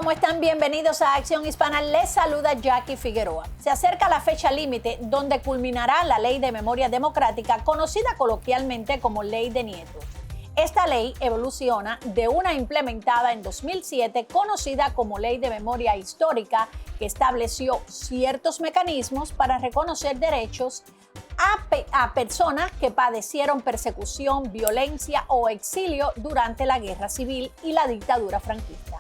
¿Cómo están? Bienvenidos a Acción Hispana. Les saluda Jackie Figueroa. Se acerca la fecha límite donde culminará la Ley de Memoria Democrática, conocida coloquialmente como Ley de Nietos. Esta ley evoluciona de una implementada en 2007 conocida como Ley de Memoria Histórica, que estableció ciertos mecanismos para reconocer derechos a personas que padecieron persecución, violencia o exilio durante la Guerra Civil y la dictadura franquista.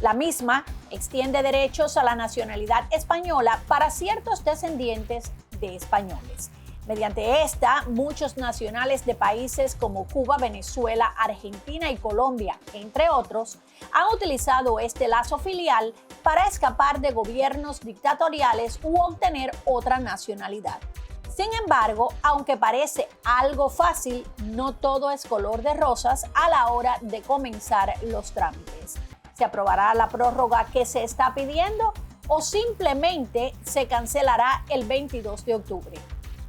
La misma extiende derechos a la nacionalidad española para ciertos descendientes de españoles. Mediante esta, muchos nacionales de países como Cuba, Venezuela, Argentina y Colombia, entre otros, han utilizado este lazo filial para escapar de gobiernos dictatoriales u obtener otra nacionalidad. Sin embargo, aunque parece algo fácil, no todo es color de rosas a la hora de comenzar los trámites. ¿Se aprobará la prórroga que se está pidiendo o simplemente se cancelará el 22 de octubre?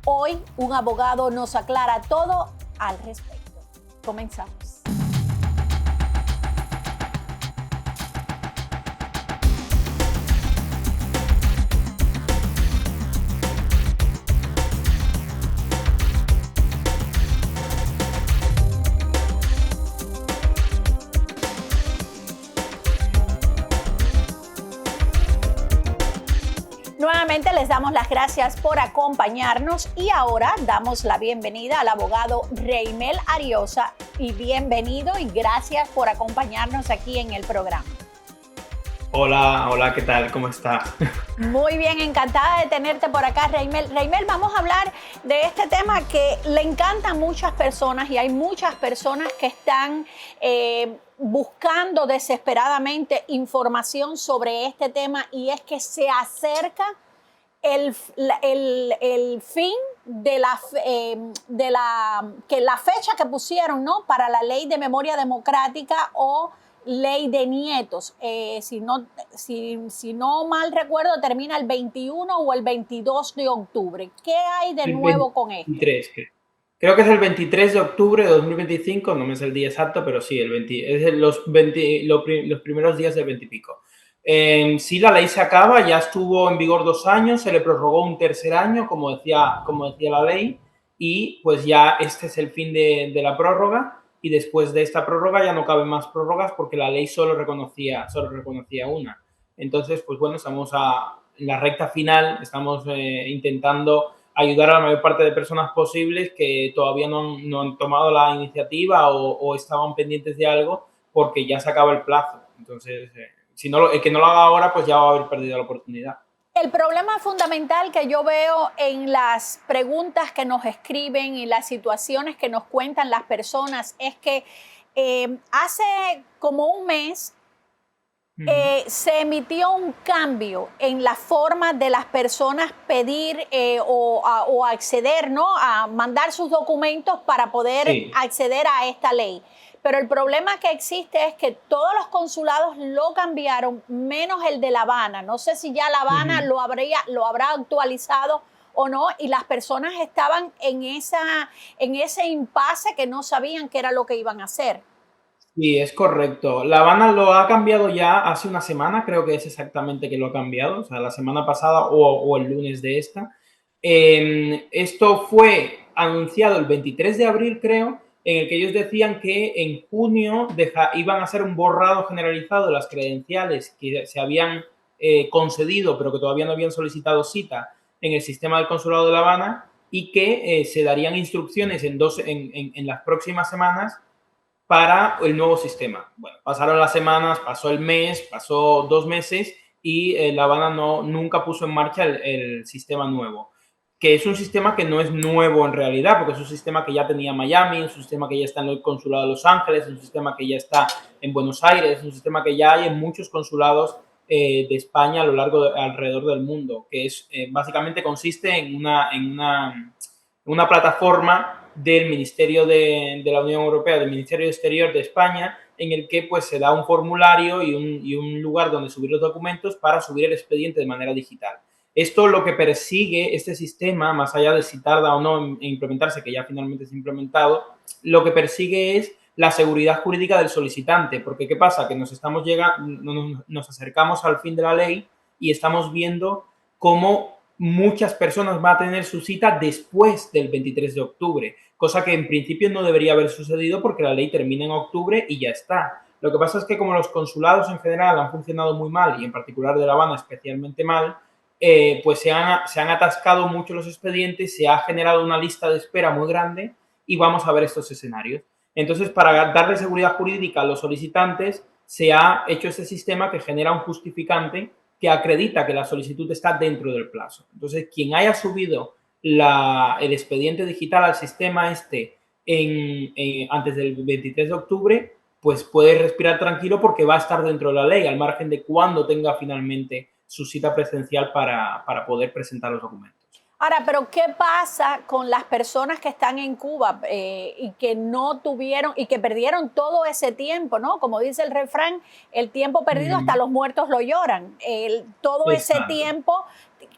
Hoy un abogado nos aclara todo al respecto. Comenzamos. Nuevamente les damos las gracias por acompañarnos y ahora damos la bienvenida al abogado Reimel Ariosa. Y bienvenido y gracias por acompañarnos aquí en el programa. Hola, ¿qué tal? ¿Cómo estás? Muy bien, encantada de tenerte por acá, Reimel. Reimel, vamos a hablar de este tema que le encanta a muchas personas y hay muchas personas que están buscando desesperadamente información sobre este tema, y es que se acerca el fin de la fecha que pusieron, ¿no?, para la Ley de Memoria Democrática o Ley de Nietos. Si no mal recuerdo, termina el 21 o el 22 de octubre. ¿Qué hay de nuevo con esto? 23, creo que es el 23 de octubre de 2025, no me sé el día exacto, pero sí, es los primeros días del 20 y pico. Sí, la ley se acaba, ya estuvo en vigor 2 años, se le prorrogó un tercer año, como decía la ley, y pues ya este es el fin de la prórroga. Y después de esta prórroga ya no caben más prórrogas porque la ley solo reconocía una. Entonces, pues bueno, estamos en la recta final, estamos intentando ayudar a la mayor parte de personas posibles que todavía no han tomado la iniciativa o estaban pendientes de algo porque ya se acaba el plazo. Entonces, el que no lo haga ahora, pues ya va a haber perdido la oportunidad. El problema fundamental que yo veo en las preguntas que nos escriben y las situaciones que nos cuentan las personas es que hace como un mes se emitió un cambio en la forma de las personas pedir o acceder, ¿no?, a mandar sus documentos para poder acceder a esta ley. Pero el problema que existe es que todos los consulados lo cambiaron, menos el de La Habana. No sé si ya La Habana lo habrá actualizado o no, y las personas estaban en ese impasse que no sabían qué era lo que iban a hacer. Sí, es correcto. La Habana lo ha cambiado ya hace una semana, creo que es exactamente que lo ha cambiado, o sea, la semana pasada o el lunes de esta. Esto fue anunciado el 23 de abril, creo, en el que ellos decían que en junio iban a hacer un borrado generalizado de las credenciales que se habían concedido, pero que todavía no habían solicitado cita en el sistema del Consulado de La Habana, y que se darían instrucciones en las próximas semanas para el nuevo sistema. Bueno, pasaron las semanas, pasó el mes, pasó 2 meses y La Habana nunca puso en marcha el sistema nuevo, que es un sistema que no es nuevo en realidad, porque es un sistema que ya tenía Miami, es un sistema que ya está en el consulado de Los Ángeles, es un sistema que ya está en Buenos Aires, es un sistema que ya hay en muchos consulados de España alrededor del mundo, que es básicamente consiste en una plataforma del Ministerio de la Unión Europea, del Ministerio de Exterior de España, en el que pues se da un formulario y un lugar donde subir los documentos para subir el expediente de manera digital. Esto lo que persigue este sistema, más allá de si tarda o no en implementarse, que ya finalmente se ha implementado, lo que persigue es la seguridad jurídica del solicitante, porque ¿qué pasa? Que nos acercamos al fin de la ley y estamos viendo cómo muchas personas van a tener su cita después del 23 de octubre, cosa que en principio no debería haber sucedido porque la ley termina en octubre y ya está. Lo que pasa es que como los consulados en general han funcionado muy mal y en particular de La Habana especialmente mal, pues se han atascado mucho los expedientes, se ha generado una lista de espera muy grande y vamos a ver estos escenarios. Entonces, para darle seguridad jurídica a los solicitantes, se ha hecho ese sistema que genera un justificante que acredita que la solicitud está dentro del plazo. Entonces, quien haya subido el expediente digital al sistema antes del 23 de octubre, pues puede respirar tranquilo porque va a estar dentro de la ley, al margen de cuándo tenga finalmente su cita presencial para poder presentar los documentos. Ahora, pero ¿qué pasa con las personas que están en Cuba y que no tuvieron y que perdieron todo ese tiempo, ¿no? Como dice el refrán, el tiempo perdido hasta los muertos lo lloran. Todo ese tiempo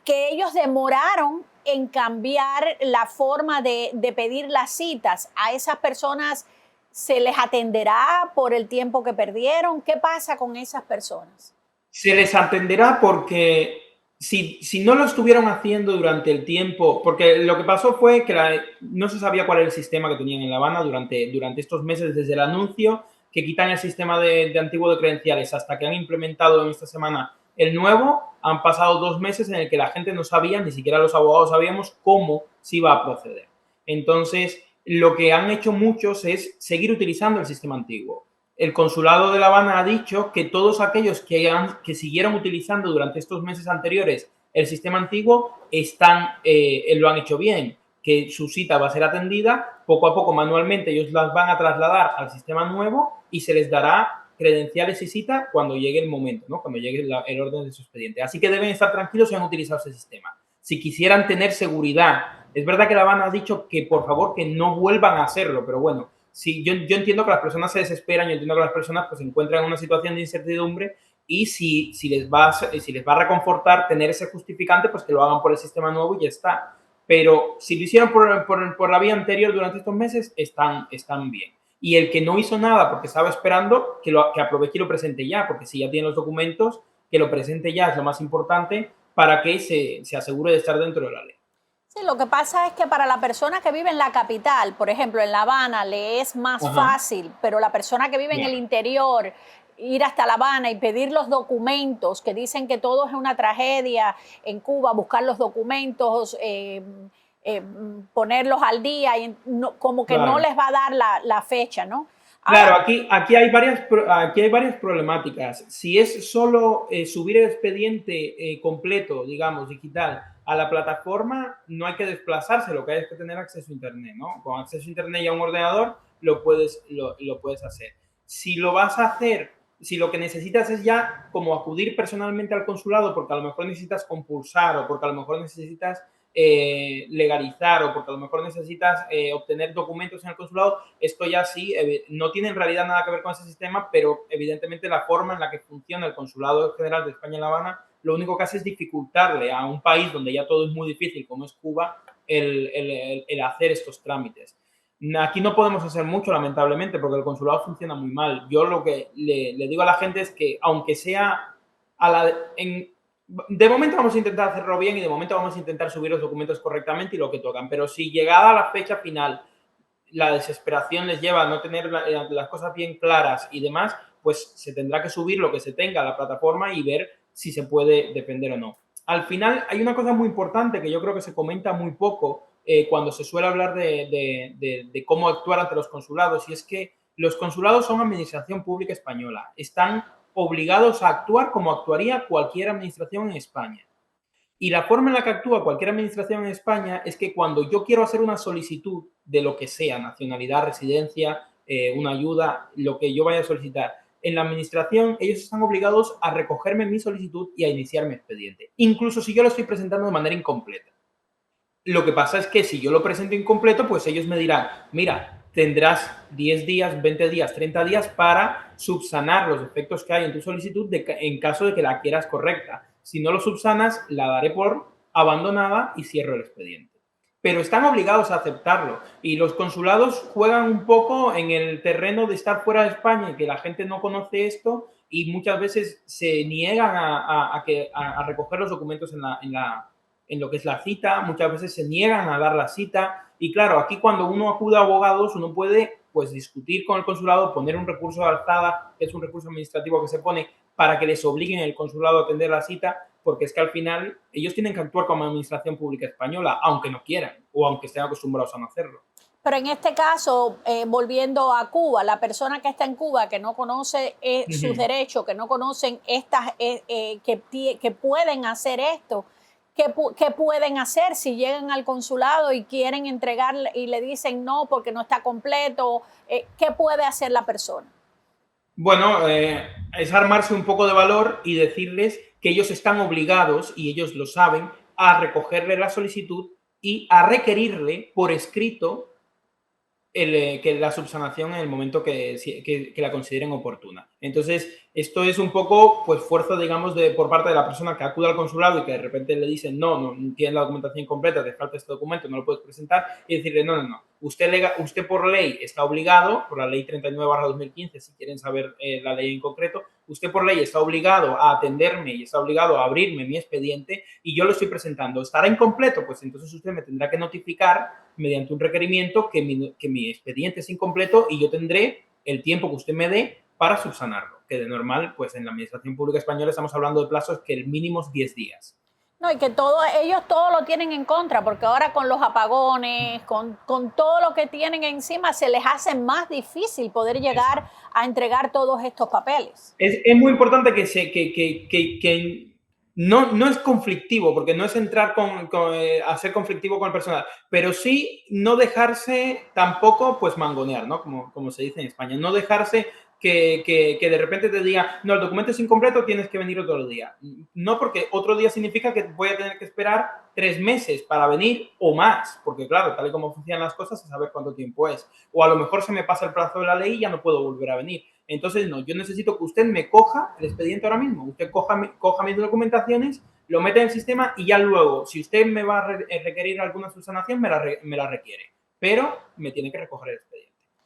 que ellos demoraron en cambiar la forma de pedir las citas, ¿a esas personas se les atenderá por el tiempo que perdieron? ¿Qué pasa con esas personas? Se les atenderá porque si no lo estuvieron haciendo durante el tiempo, porque lo que pasó fue que no se sabía cuál era el sistema que tenían en La Habana durante estos meses, desde el anuncio que quitan el sistema de antiguo de credenciales hasta que han implementado en esta semana el nuevo, han pasado 2 meses en el que la gente no sabía, ni siquiera los abogados sabíamos cómo se iba a proceder. Entonces, lo que han hecho muchos es seguir utilizando el sistema antiguo. El consulado de La Habana ha dicho que todos aquellos que siguieron utilizando durante estos meses anteriores el sistema antiguo lo han hecho bien, que su cita va a ser atendida, poco a poco manualmente ellos las van a trasladar al sistema nuevo y se les dará credenciales y cita cuando llegue el momento, ¿no? Cuando llegue el orden de su expediente. Así que deben estar tranquilos si han utilizado ese sistema. Si quisieran tener seguridad, es verdad que La Habana ha dicho que por favor que no vuelvan a hacerlo, pero bueno, sí, yo entiendo que las personas se desesperan, yo entiendo que las personas pues, se encuentran en una situación de incertidumbre y si les va a reconfortar tener ese justificante, pues que lo hagan por el sistema nuevo y ya está. Pero si lo hicieron por la vía anterior durante estos meses, están bien. Y el que no hizo nada porque estaba esperando, que aproveche y lo presente ya, porque si ya tiene los documentos, que lo presente ya es lo más importante para que se asegure de estar dentro de la ley. Sí, lo que pasa es que para la persona que vive en la capital, por ejemplo, en La Habana, le es más fácil, pero la persona que vive en el interior, ir hasta La Habana y pedir los documentos, que dicen que todo es una tragedia en Cuba, buscar los documentos, ponerlos al día, y como que no les va a dar la fecha, ¿no? Claro, aquí hay varias problemáticas. Si es solo subir el expediente completo, digamos, digital, a la plataforma, no hay que desplazarse, lo que hay es que tener acceso a Internet, ¿no? Con acceso a Internet y a un ordenador lo puedes hacer. Si lo vas a hacer, si lo que necesitas es ya como acudir personalmente al consulado, porque a lo mejor necesitas compulsar o porque a lo mejor necesitas legalizar o porque a lo mejor necesitas obtener documentos en el consulado, esto ya sí, no tiene en realidad nada que ver con ese sistema, pero evidentemente la forma en la que funciona el Consulado General de España en La Habana, lo único que hace es dificultarle a un país donde ya todo es muy difícil, como es Cuba, el hacer estos trámites. Aquí no podemos hacer mucho, lamentablemente, porque el consulado funciona muy mal. Yo lo que le digo a la gente es que, aunque sea de momento vamos a intentar hacerlo bien y de momento vamos a intentar subir los documentos correctamente y lo que tocan. Pero si llegada la fecha final la desesperación les lleva a no tener las cosas bien claras y demás, pues se tendrá que subir lo que se tenga a la plataforma y ver si se puede depender o no. Al final hay una cosa muy importante que yo creo que se comenta muy poco cuando se suele hablar de cómo actuar ante los consulados, y es que los consulados son administración pública española. Están obligados a actuar como actuaría cualquier administración en España. Y la forma en la que actúa cualquier administración en España es que cuando yo quiero hacer una solicitud de lo que sea, nacionalidad, residencia, una ayuda, lo que yo vaya a solicitar, en la administración ellos están obligados a recogerme mi solicitud y a iniciar mi expediente, incluso si yo lo estoy presentando de manera incompleta. Lo que pasa es que si yo lo presento incompleto, pues ellos me dirán, mira, tendrás 10 días, 20 días, 30 días para subsanar los defectos que hay en tu solicitud en caso de que la quieras correcta. Si no lo subsanas, la daré por abandonada y cierro el expediente. pero están obligados a aceptarlo. Y los consulados juegan un poco en el terreno de estar fuera de España y que la gente no conoce esto y muchas veces se niegan a recoger los documentos en lo que es la cita, muchas veces se niegan a dar la cita. Y claro, aquí cuando uno acude a abogados, uno puede pues discutir con el consulado, poner un recurso de alzada, que es un recurso administrativo que se pone para que les obliguen el consulado a atender la cita, porque es que al final ellos tienen que actuar como administración pública española, aunque no quieran o aunque estén acostumbrados a no hacerlo. Pero en este caso, volviendo a Cuba, la persona que está en Cuba, que no conoce sus derechos, que no conocen estas, que pueden hacer esto, ¿qué pueden hacer si llegan al consulado y quieren entregarle y le dicen no porque no está completo? ¿Qué puede hacer la persona? Bueno, es armarse un poco de valor y decirles que ellos están obligados, y ellos lo saben, a recogerle la solicitud y a requerirle por escrito que la subsanación en el momento que la consideren oportuna. Entonces, esto es un poco, pues, fuerza, digamos, por parte de la persona que acude al consulado y que de repente le dicen, no tiene la documentación completa, te falta este documento, no lo puedes presentar, y decirle, no. Usted por ley está obligado, por la ley 39/2015, si quieren saber la ley en concreto, usted por ley está obligado a atenderme y está obligado a abrirme mi expediente y yo lo estoy presentando. ¿Estará incompleto? Pues entonces usted me tendrá que notificar mediante un requerimiento que mi expediente es incompleto y yo tendré el tiempo que usted me dé para subsanarlo, que de normal, pues en la administración pública española estamos hablando de plazos que el mínimo es 10 días. No, y que ellos todo lo tienen en contra, porque ahora con los apagones, con todo lo que tienen encima, se les hace más difícil poder llegar a entregar todos estos papeles. Es muy importante que no es conflictivo, porque no es entrar a ser conflictivo con el personal, pero sí no dejarse tampoco pues mangonear, ¿no? Como se dice en España, no dejarse que de repente te diga, no, el documento es incompleto, tienes que venir otro día. No, porque otro día significa que voy a tener que esperar 3 meses para venir o más, porque claro, tal y como funcionan las cosas, a saber cuánto tiempo es. O a lo mejor se me pasa el plazo de la ley y ya no puedo volver a venir. Entonces, no, yo necesito que usted me coja el expediente ahora mismo. Usted coja mis documentaciones, lo mete en el sistema y ya luego, si usted me va a requerir alguna subsanación, me la requiere. Pero me tiene que recoger el expediente.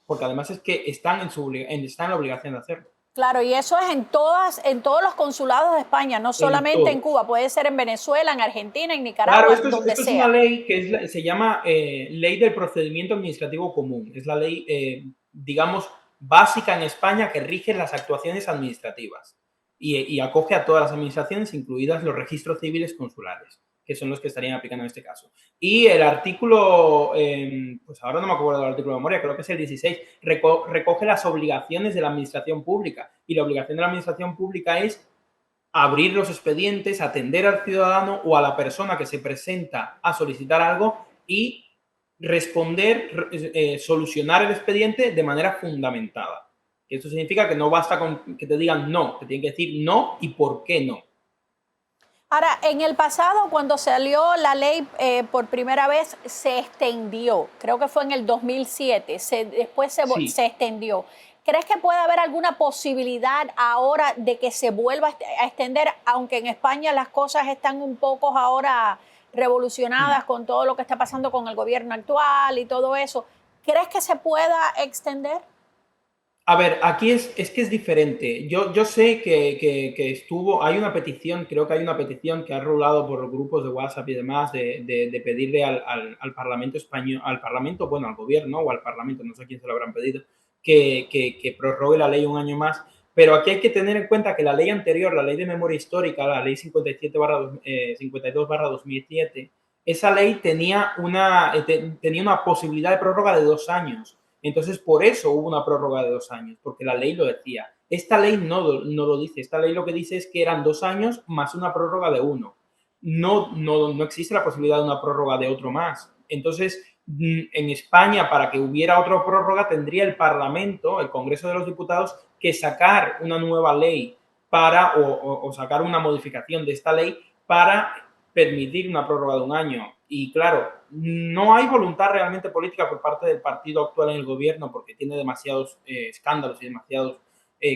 Porque además es que están en la obligación de hacerlo. Claro, y eso es en todos los consulados de España, no solamente en Cuba, puede ser en Venezuela, en Argentina, en Nicaragua, claro, donde esto sea. Es una ley que se llama Ley del Procedimiento Administrativo Común. Es la ley, digamos, básica en España que rige las actuaciones administrativas y acoge a todas las administraciones, incluidas los registros civiles consulares, que son los que estarían aplicando en este caso. Y el artículo, pues ahora no me acuerdo del artículo de memoria, creo que es el 16, recoge las obligaciones de la administración pública. Y la obligación de la administración pública es abrir los expedientes, atender al ciudadano o a la persona que se presenta a solicitar algo y responder, solucionar el expediente de manera fundamentada. Eso significa que no basta con que te digan no, te tienen que decir no y por qué no. Ahora, en el pasado, cuando salió la ley por primera vez, se extendió. Creo que fue en el 2007. Después se extendió. ¿Crees que puede haber alguna posibilidad ahora de que se vuelva a extender, aunque en España las cosas están un poco ahora revolucionadas con todo lo que está pasando con el gobierno actual y todo eso? ¿Crees que se pueda extender? A ver, aquí es que es diferente. Yo sé que hay una petición, creo que hay una petición que ha rolado por grupos de WhatsApp y demás de pedirle al Parlamento español, bueno, al gobierno o al Parlamento, no sé a quién se lo habrán pedido, que prorrogue la ley un año más. Pero aquí hay que tener en cuenta que la ley anterior, la ley de memoria histórica, la ley 52/2007, esa ley tenía una posibilidad de prórroga de 2 años. Entonces, por eso hubo una prórroga de 2 años, porque la ley lo decía. Esta ley no lo dice. Esta ley lo que dice es que eran 2 años más una prórroga de 1. No existe la posibilidad de una prórroga de otro más. Entonces, en España, para que hubiera otra prórroga, tendría el Parlamento, el Congreso de los Diputados, que sacar una nueva ley o sacar una modificación de esta ley para permitir una prórroga de 1 año. Y claro, no hay voluntad realmente política por parte del partido actual en el gobierno porque tiene demasiados escándalos y demasiados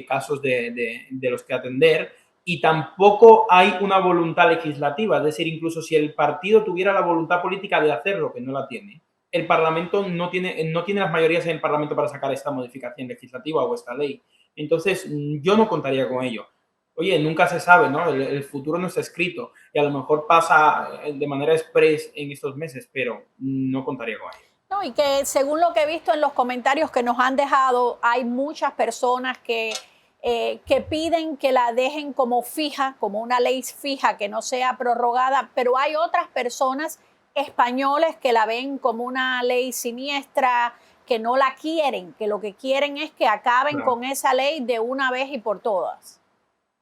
casos de los que atender y tampoco hay una voluntad legislativa. Es decir, incluso si el partido tuviera la voluntad política de hacerlo, que no la tiene, el Parlamento no tiene las mayorías en el Parlamento para sacar esta modificación legislativa o esta ley. Entonces, yo no contaría con ello. Oye, nunca se sabe, ¿no? El futuro no está escrito y a lo mejor pasa de manera express en estos meses, pero no contaría con ello. No, y que según lo que he visto en los comentarios que nos han dejado, hay muchas personas que piden que la dejen como fija, como una ley fija, que no sea prorrogada, pero hay otras personas españoles que la ven como una ley siniestra, que no la quieren, que lo que quieren es que acaben Claro. con esa ley de una vez y por todas.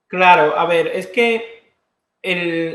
Claro, a ver, es que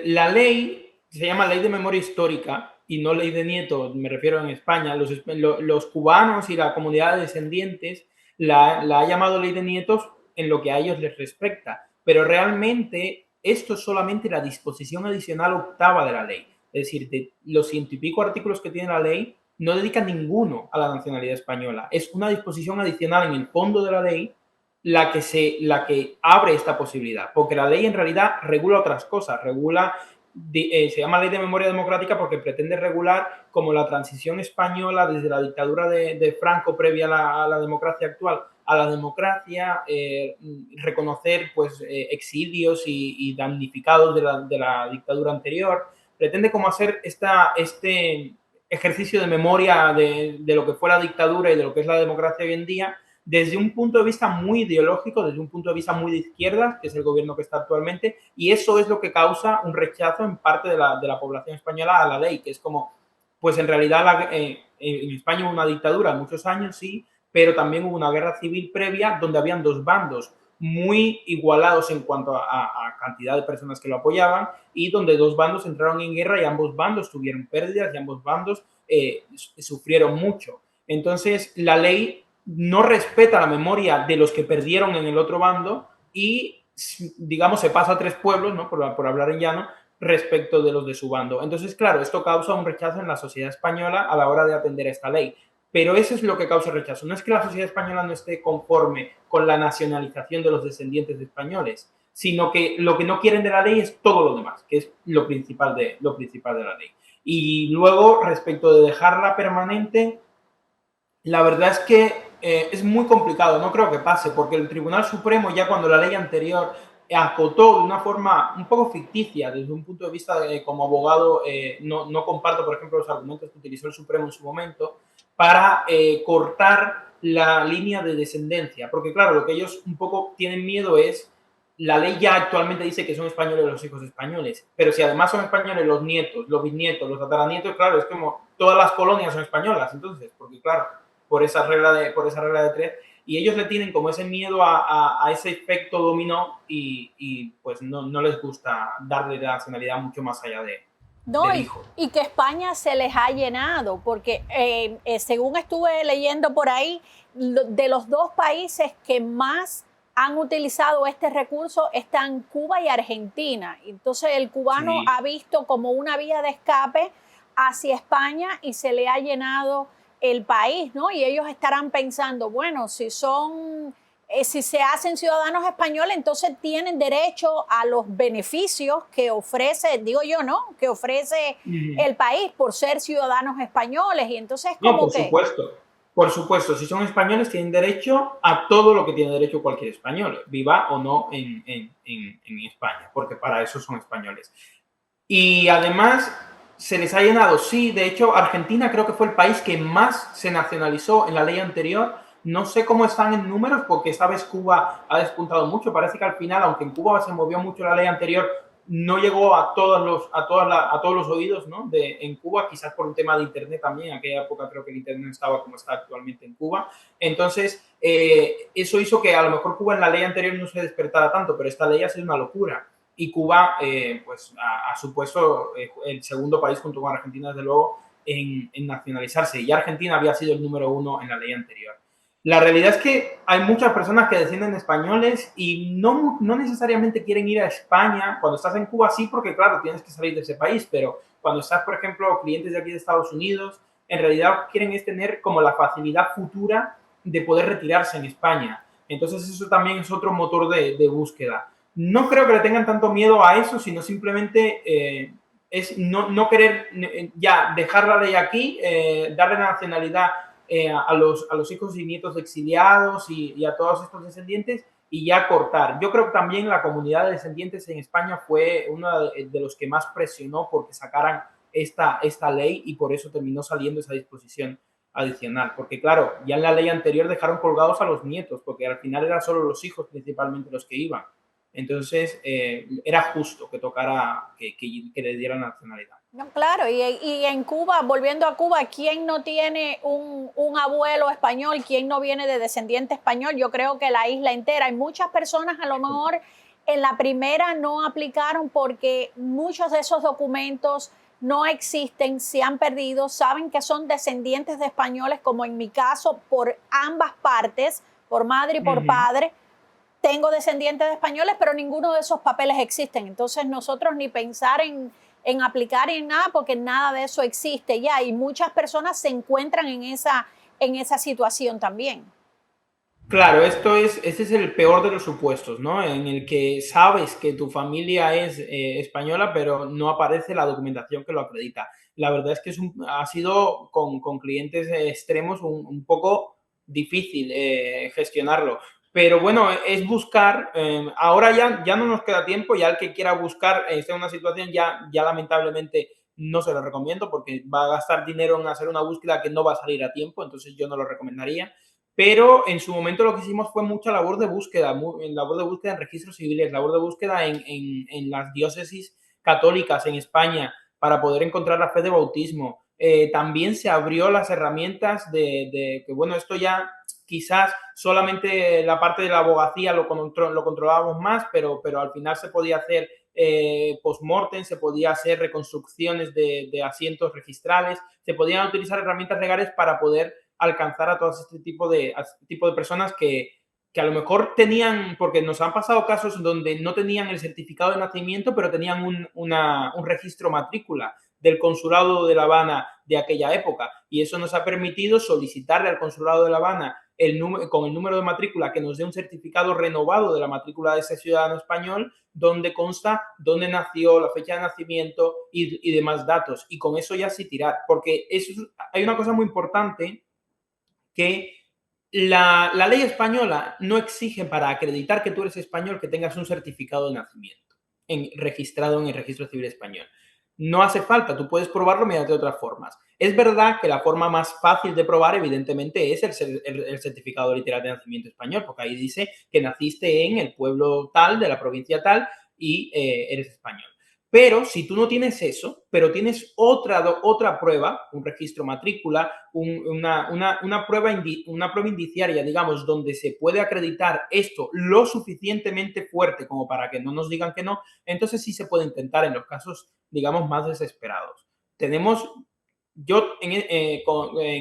la ley se llama Ley de Memoria Histórica y no Ley de Nieto, me refiero en España. Los cubanos y la comunidad de descendientes la ha llamado Ley de Nietos en lo que a ellos les respecta, pero realmente esto es solamente la disposición adicional octava de la ley. Es decir, de los ciento y pico artículos que tiene la ley, no dedica ninguno a la nacionalidad española. Es una disposición adicional en el fondo de la ley la que abre esta posibilidad, porque la ley en realidad regula otras cosas, se llama Ley de Memoria Democrática porque pretende regular como la transición española desde la dictadura de Franco previa a la democracia actual a la democracia, reconocer pues exilios y damnificados de la dictadura anterior, pretende como hacer este ejercicio de memoria de lo que fue la dictadura y de lo que es la democracia hoy en día, desde un punto de vista muy ideológico, desde un punto de vista muy de izquierda, que es el gobierno que está actualmente, y eso es lo que causa un rechazo en parte de la población española a la ley, que es como, pues en realidad en España hubo una dictadura muchos años, sí, pero también hubo una guerra civil previa donde habían dos bandos muy igualados en cuanto a cantidad de personas que lo apoyaban y donde dos bandos entraron en guerra y ambos bandos tuvieron pérdidas y ambos bandos sufrieron mucho. Entonces, la ley no respeta la memoria de los que perdieron en el otro bando y, digamos, se pasa a tres pueblos, ¿no? por hablar en llano, respecto de los de su bando. Entonces, claro, esto causa un rechazo en la sociedad española a la hora de atender a esta ley. Pero eso es lo que causa rechazo. No es que la sociedad española no esté conforme con la nacionalización de los descendientes de españoles, sino que lo que no quieren de la ley es todo lo demás, que es lo principal de la ley. Y luego, respecto de dejarla permanente, la verdad es que es muy complicado, no creo que pase, porque el Tribunal Supremo ya cuando la ley anterior acotó de una forma un poco ficticia, desde un punto de vista como abogado, no comparto, por ejemplo, los argumentos que utilizó el Supremo en su momento, para cortar la línea de descendencia, porque claro, lo que ellos un poco tienen miedo es, la ley ya actualmente dice que son españoles los hijos españoles, pero si además son españoles los nietos, los bisnietos, los tataranietos, claro, es como todas las colonias son españolas, entonces, porque claro, por esa regla de tres, y ellos le tienen como ese miedo a ese efecto dominó y pues no les gusta darle la nacionalidad mucho más allá No, del hijo. y que España se les ha llenado, porque según estuve leyendo por ahí, de los dos países que más han utilizado este recurso están Cuba y Argentina. Entonces el cubano Sí. ha visto como una vía de escape hacia España y se le ha llenado el país, ¿no? Y ellos estarán pensando, bueno, si se hacen ciudadanos españoles, entonces tienen derecho a los beneficios que ofrece, digo yo, ¿no? Que ofrece el país por ser ciudadanos españoos. Y entonces, No, como que, por supuesto, si son españoles tienen derecho a todo lo que tiene derecho cualquier español, viva o no en España, porque para eso son españoles. Y además se les ha llenado, sí, de hecho Argentina creo que fue el país que más se nacionalizó en la ley anterior. No sé cómo están en números porque esta vez Cuba ha despuntado mucho. Parece que al final, aunque en Cuba se movió mucho la ley anterior, no llegó a todos los oídos, ¿no? En Cuba, quizás por un tema de Internet también. En aquella época creo que el Internet no estaba como está actualmente en Cuba. Entonces, eso hizo que a lo mejor Cuba en la ley anterior no se despertara tanto, pero esta ley ha sido una locura. Y Cuba, pues, ha supuesto el segundo país junto con Argentina, desde luego, en nacionalizarse. Y Argentina había sido el número uno en la ley anterior. La realidad es que hay muchas personas que descienden españoles y no necesariamente quieren ir a España. Cuando estás en Cuba sí, porque claro, tienes que salir de ese país, pero cuando estás, por ejemplo, clientes de aquí de Estados Unidos, en realidad quieren es tener como la facilidad futura de poder retirarse en España. Entonces eso también es otro motor de búsqueda. No creo que le tengan tanto miedo a eso, sino simplemente es no querer ya dejar la ley aquí, darle nacionalidad a los hijos y nietos de exiliados y a todos estos descendientes y ya cortar. Yo creo que también la comunidad de descendientes en España fue uno de los que más presionó porque sacaran esta ley y por eso terminó saliendo esa disposición adicional. Porque claro, ya en la ley anterior dejaron colgados a los nietos, porque al final eran solo los hijos principalmente los que iban. Entonces, era justo que tocara, que le dieran nacionalidad. No, claro, y en Cuba, volviendo a Cuba, ¿quién no tiene un abuelo español? ¿Quién no viene de descendiente español? Yo creo que la isla entera. Hay muchas personas a lo mejor en la primera no aplicaron porque muchos de esos documentos no existen, se han perdido, saben que son descendientes de españoles, como en mi caso, por ambas partes, por madre y Uh por -huh. padre. Tengo descendientes de españoles, pero ninguno de esos papeles existen. Entonces nosotros ni pensar en aplicar en nada, porque nada de eso existe ya. Y muchas personas se encuentran en esa situación también. Claro, este es el peor de los supuestos, ¿no? En el que sabes que tu familia es española, pero no aparece la documentación que lo acredita. La verdad es que ha sido con clientes extremos un poco difícil gestionarlo. Pero bueno, es buscar, ahora ya no nos queda tiempo, ya el que quiera buscar está en una situación ya lamentablemente no se lo recomiendo porque va a gastar dinero en hacer una búsqueda que no va a salir a tiempo, entonces yo no lo recomendaría, pero en su momento lo que hicimos fue mucha labor de búsqueda, labor de búsqueda en registros civiles, labor de búsqueda en las diócesis católicas en España para poder encontrar la fe de bautismo. También se abrió las herramientas de que, bueno, esto ya quizás solamente la parte de la abogacía lo controlábamos más, pero al final se podía hacer post-mortem, se podía hacer reconstrucciones de asientos registrales, se podían utilizar herramientas legales para poder alcanzar a todo este tipo de personas que a lo mejor tenían, porque nos han pasado casos donde no tenían el certificado de nacimiento, pero tenían un registro matrícula del consulado de La Habana de aquella época. Y eso nos ha permitido solicitarle al consulado de La Habana con el número de matrícula que nos dé un certificado renovado de la matrícula de ese ciudadano español, donde consta dónde nació, la fecha de nacimiento y demás datos. Y con eso ya sí tirar, porque hay una cosa muy importante que la ley española no exige para acreditar que tú eres español que tengas un certificado de nacimiento registrado en el registro civil español. No hace falta, tú puedes probarlo mediante otras formas. Es verdad que la forma más fácil de probar, evidentemente, es el certificado literal de nacimiento español, porque ahí dice que naciste en el pueblo tal, de la provincia tal, y eres español. Pero si tú no tienes eso, pero tienes otra prueba, un registro matrícula, una prueba indiciaria, digamos, donde se puede acreditar esto lo suficientemente fuerte como para que no nos digan que no, entonces sí se puede intentar en los casos, digamos, más desesperados. En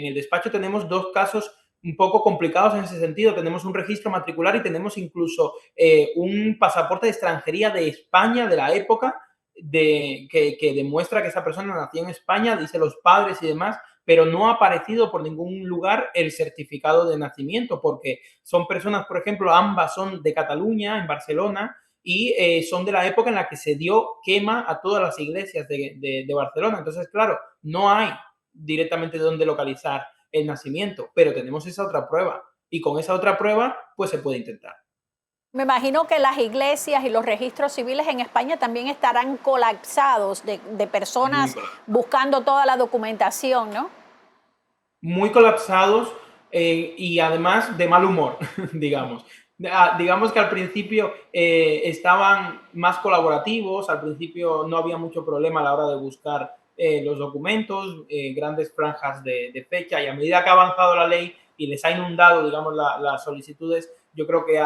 el despacho tenemos dos casos un poco complicados en ese sentido. Tenemos un registro matricular y tenemos incluso un pasaporte de extranjería de España de la época que demuestra que esa persona nació en España, dice los padres y demás, pero no ha aparecido por ningún lugar el certificado de nacimiento, porque son personas, por ejemplo, ambas son de Cataluña, en Barcelona, y son de la época en la que se dio quema a todas las iglesias de Barcelona. Entonces, claro, no hay directamente dónde localizar el nacimiento, pero tenemos esa otra prueba, y con esa otra prueba, pues se puede intentar. Me imagino que las iglesias y los registros civiles en España también estarán colapsados de Muy personas colapsado. buscando toda la documentación, ¿no? Muy colapsados y además de mal humor, digamos. Digamos que al principio estaban más colaborativos, al principio no había mucho problema a la hora de buscar los documentos, grandes franjas de fecha, y a medida que ha avanzado la ley y les ha inundado, digamos, las solicitudes, yo creo que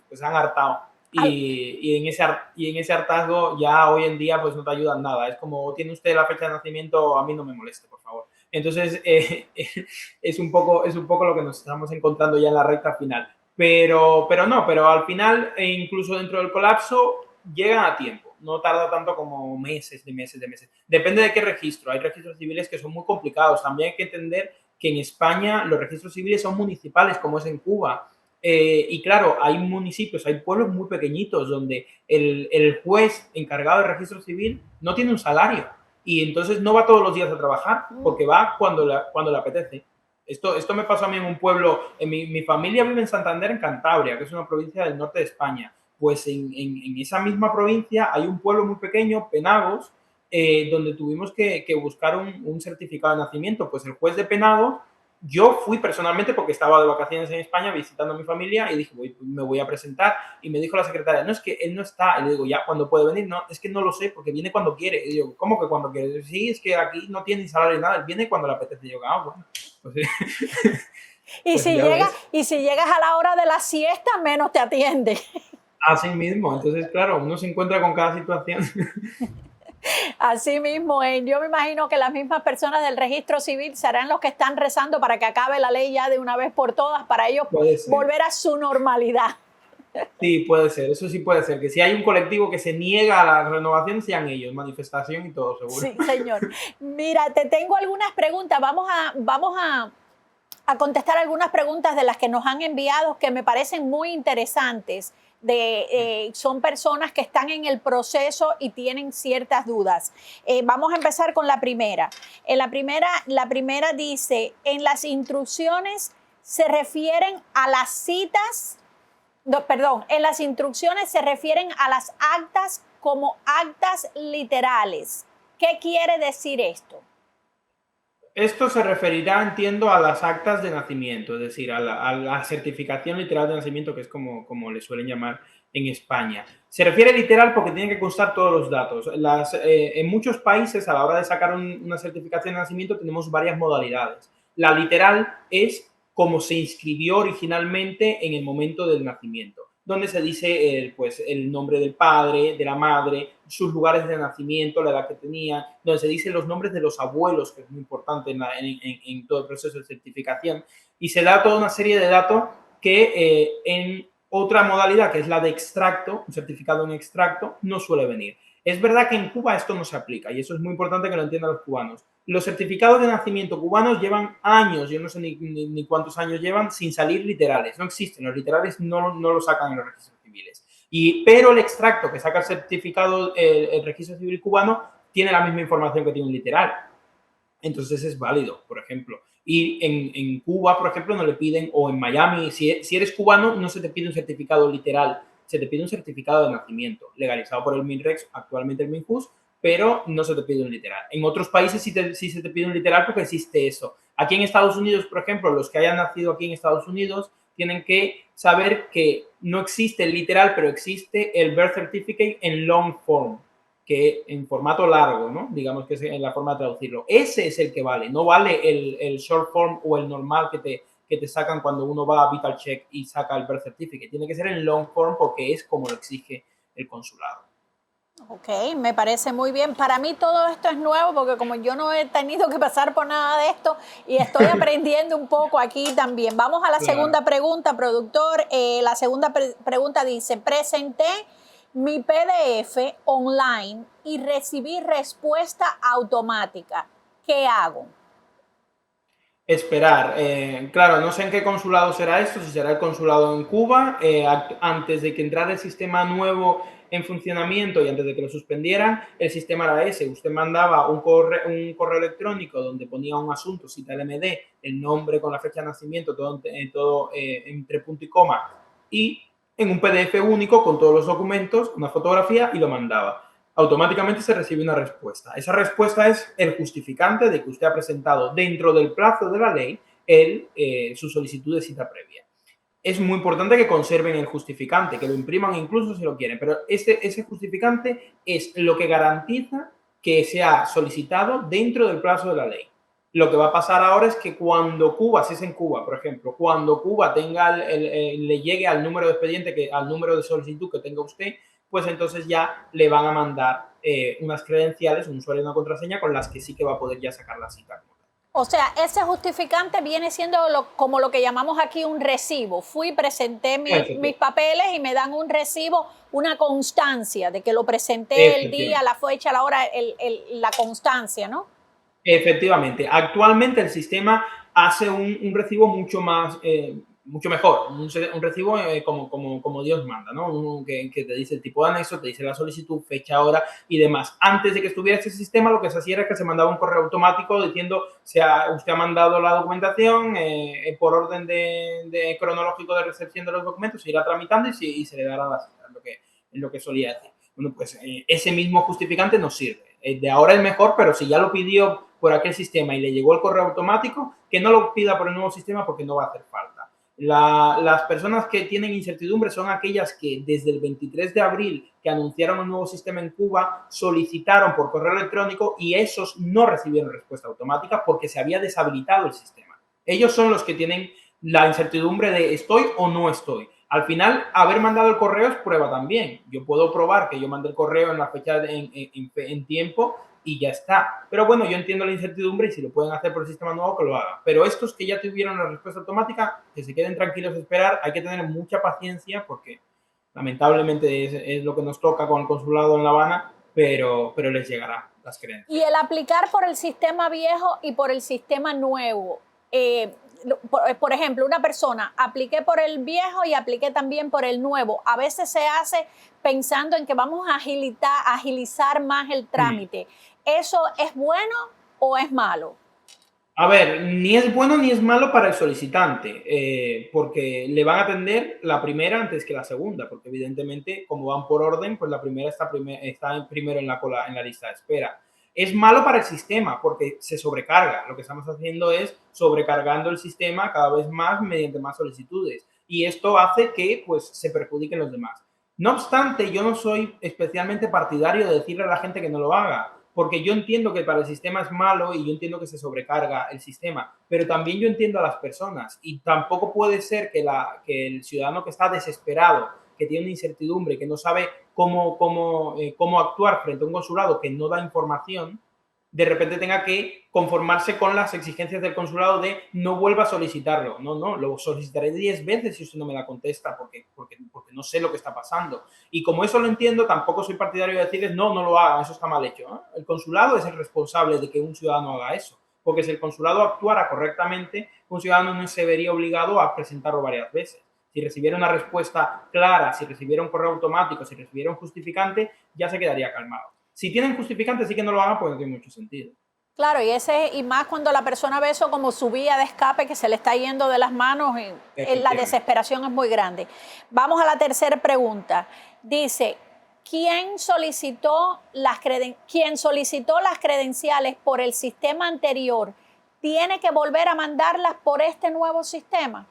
pues han hartado. Al- Y en ese hartazgo ya hoy en día pues no te ayudan nada. Es como, tiene usted la fecha de nacimiento, a mí no me moleste, por favor. Entonces, es un poco lo que nos estamos encontrando ya en la recta final. Pero al final, incluso dentro del colapso, llegan a tiempo. No tarda tanto como meses, de meses, de meses. Depende de qué registro. Hay registros civiles que son muy complicados. También hay que entender que en España los registros civiles son municipales, como es en Cuba. Y claro, hay municipios, hay pueblos muy pequeñitos donde el juez encargado de registro civil no tiene un salario y entonces no va todos los días a trabajar porque va cuando le apetece. Esto me pasó a mí en un pueblo, mi familia vive en Santander, en Cantabria, que es una provincia del norte de España. Pues en esa misma provincia hay un pueblo muy pequeño, Penagos, donde tuvimos que buscar un certificado de nacimiento. Pues el juez de Penagos, yo fui personalmente porque estaba de vacaciones en España visitando a mi familia y dije, me voy a presentar. Y me dijo la secretaria, no, es que él no está. Y le digo, ya, ¿cuándo puede venir? No, es que no lo sé porque viene cuando quiere. Y yo, ¿cómo que cuando quiere? Sí, es que aquí no tiene ni salario ni nada, él viene cuando le apetece. Y yo, bueno, pues, Y pues si ya llegas, ves. y si llegas a la hora de la siesta, menos te atiende. Así mismo, entonces, claro, uno se encuentra con cada situación. Así mismo, yo me imagino que las mismas personas del registro civil serán los que están rezando para que acabe la ley ya de una vez por todas, para ellos Puede ser. volver a su normalidad. Sí, puede ser, eso sí puede ser. Que si hay un colectivo que se niega a la renovación, sean ellos, manifestación y todo, seguro. Sí, señor. Mira, te tengo algunas preguntas. Vamos a contestar algunas preguntas de las que nos han enviado que me parecen muy interesantes. Son personas que están en el proceso y tienen ciertas dudas. Vamos a empezar con la primera. La primera dice, en las instrucciones se refieren a las citas, no, perdón, en las instrucciones se refieren a las actas como actas literales. ¿Qué quiere decir esto? Esto se referirá, entiendo, a las actas de nacimiento, es decir, a la certificación literal de nacimiento, que es como le suelen llamar en España. Se refiere literal porque tiene que constar todos los datos. En muchos países, a la hora de sacar una certificación de nacimiento, tenemos varias modalidades. La literal es como se inscribió originalmente en el momento del nacimiento, donde se dice pues, el nombre del padre, de la madre, sus lugares de nacimiento, la edad que tenía, donde se dicen los nombres de los abuelos, que es muy importante en todo el proceso de certificación, y se da toda una serie de datos que en otra modalidad, que es la de extracto, un certificado en extracto, no suele venir. Es verdad que en Cuba esto no se aplica y eso es muy importante que lo entiendan los cubanos. Los certificados de nacimiento cubanos llevan años, yo no sé ni cuántos años llevan, sin salir literales. No existen, los literales no lo sacan en los registros civiles. Pero el extracto que saca el certificado, el registro civil cubano, tiene la misma información que tiene un literal. Entonces es válido, por ejemplo. Y en Cuba, por ejemplo, no le piden, o en Miami, si eres cubano, no se te pide un certificado literal, se te pide un certificado de nacimiento, legalizado por el MINREX, actualmente el MINJUS, pero no se te pide un literal. En otros países sí se te pide un literal porque existe eso. Aquí en Estados Unidos, por ejemplo, los que hayan nacido aquí en Estados Unidos tienen que saber que no existe el literal, pero existe el birth certificate en long form, que en formato largo, ¿no? Digamos que es en la forma de traducirlo. Ese es el que vale, no vale el short form o el normal que te sacan cuando uno va a Vital Check y saca el birth certificate. Tiene que ser en long form porque es como lo exige el consulado. Ok, me parece muy bien. Para mí todo esto es nuevo porque como yo no he tenido que pasar por nada de esto y estoy aprendiendo un poco aquí también. Vamos a la Claro. segunda pregunta, productor. La segunda pregunta dice, presenté mi PDF online y recibí respuesta automática. ¿Qué hago? Esperar. Claro, no sé en qué consulado será esto, si será el consulado en Cuba. Antes de que entrara el sistema nuevo en funcionamiento y antes de que lo suspendieran, el sistema era ese. Usted mandaba un correo electrónico donde ponía un asunto, cita LMD, el nombre con la fecha de nacimiento, todo entre punto y coma, y en un PDF único con todos los documentos, una fotografía y lo mandaba. Automáticamente se recibe una respuesta. Esa respuesta es el justificante de que usted ha presentado dentro del plazo de la ley su solicitud de cita previa. Es muy importante que conserven el justificante, que lo impriman incluso si lo quieren, pero ese justificante es lo que garantiza que se ha solicitado dentro del plazo de la ley. Lo que va a pasar ahora es que cuando Cuba, si es en Cuba, por ejemplo, cuando Cuba le llegue al número de expediente, al número de solicitud que tenga usted, pues entonces ya le van a mandar unas credenciales, un usuario y una contraseña con las que sí que va a poder ya sacar la cita. O sea, ese justificante viene siendo como lo que llamamos aquí un recibo. Fui, presenté mis papeles y me dan un recibo, una constancia de que lo presenté el día, la fecha, la hora, la constancia, ¿no? Efectivamente. Actualmente el sistema hace un recibo mucho mucho mejor, un recibo como Dios manda, ¿no? Uno que te dice el tipo de anexo, te dice la solicitud, fecha, hora y demás. Antes de que estuviera este sistema, lo que se hacía era que se mandaba un correo automático diciendo, usted ha mandado la documentación por orden de cronológico de recepción de los documentos, se irá tramitando y se le dará la cita, es lo que solía decir. Bueno, pues ese mismo justificante nos sirve. De ahora es mejor, pero si ya lo pidió por aquel sistema y le llegó el correo automático, que no lo pida por el nuevo sistema porque no va a hacer falta. Las personas que tienen incertidumbre son aquellas que desde el 23 de abril que anunciaron un nuevo sistema en Cuba solicitaron por correo electrónico y esos no recibieron respuesta automática porque se había deshabilitado el sistema. Ellos son los que tienen la incertidumbre de estoy o no estoy. Al final, haber mandado el correo es prueba también. Yo puedo probar que yo mandé el correo en la fecha en tiempo y ya está. Pero bueno, yo entiendo la incertidumbre y si lo pueden hacer por el sistema nuevo, que lo hagan. Pero estos que ya tuvieron la respuesta automática, que se queden tranquilos a esperar, hay que tener mucha paciencia porque lamentablemente es lo que nos toca con el consulado en La Habana, pero les llegará las creencias. Y el aplicar por el sistema viejo y por el sistema nuevo, por ejemplo, una persona, apliqué por el viejo y apliqué también por el nuevo. A veces se hace pensando en que vamos a agilizar más el trámite. ¿Eso es bueno o es malo? A ver, ni es bueno ni es malo para el solicitante, porque le van a atender la primera antes que la segunda, porque evidentemente, como van por orden, pues la primera está primero en la lista de espera. Es malo para el sistema porque se sobrecarga. Lo que estamos haciendo es sobrecargando el sistema cada vez más mediante más solicitudes. Y esto hace que pues, se perjudiquen los demás. No obstante, yo no soy especialmente partidario de decirle a la gente que no lo haga, porque yo entiendo que para el sistema es malo y yo entiendo que se sobrecarga el sistema, pero también yo entiendo a las personas y tampoco puede ser que el ciudadano que está desesperado, que tiene una incertidumbre, que no sabe cómo actuar frente a un consulado que no da información, de repente tenga que conformarse con las exigencias del consulado de no vuelva a solicitarlo. No, lo solicitaré 10 veces si usted no me la contesta porque no sé lo que está pasando. Y como eso lo entiendo, tampoco soy partidario de decirles no lo hagan, eso está mal hecho. El consulado es el responsable de que un ciudadano haga eso. Porque si el consulado actuara correctamente, un ciudadano no se vería obligado a presentarlo varias veces. Si recibiera una respuesta clara, si recibiera un correo automático, si recibiera un justificante, ya se quedaría calmado. Si tienen justificante, sí que no lo hagan porque no tiene mucho sentido. Claro, y más cuando la persona ve eso como su vía de escape que se le está yendo de las manos, la desesperación es muy grande. Vamos a la tercera pregunta. Dice, ¿quién solicitó las credenciales por el sistema anterior tiene que volver a mandarlas por este nuevo sistema?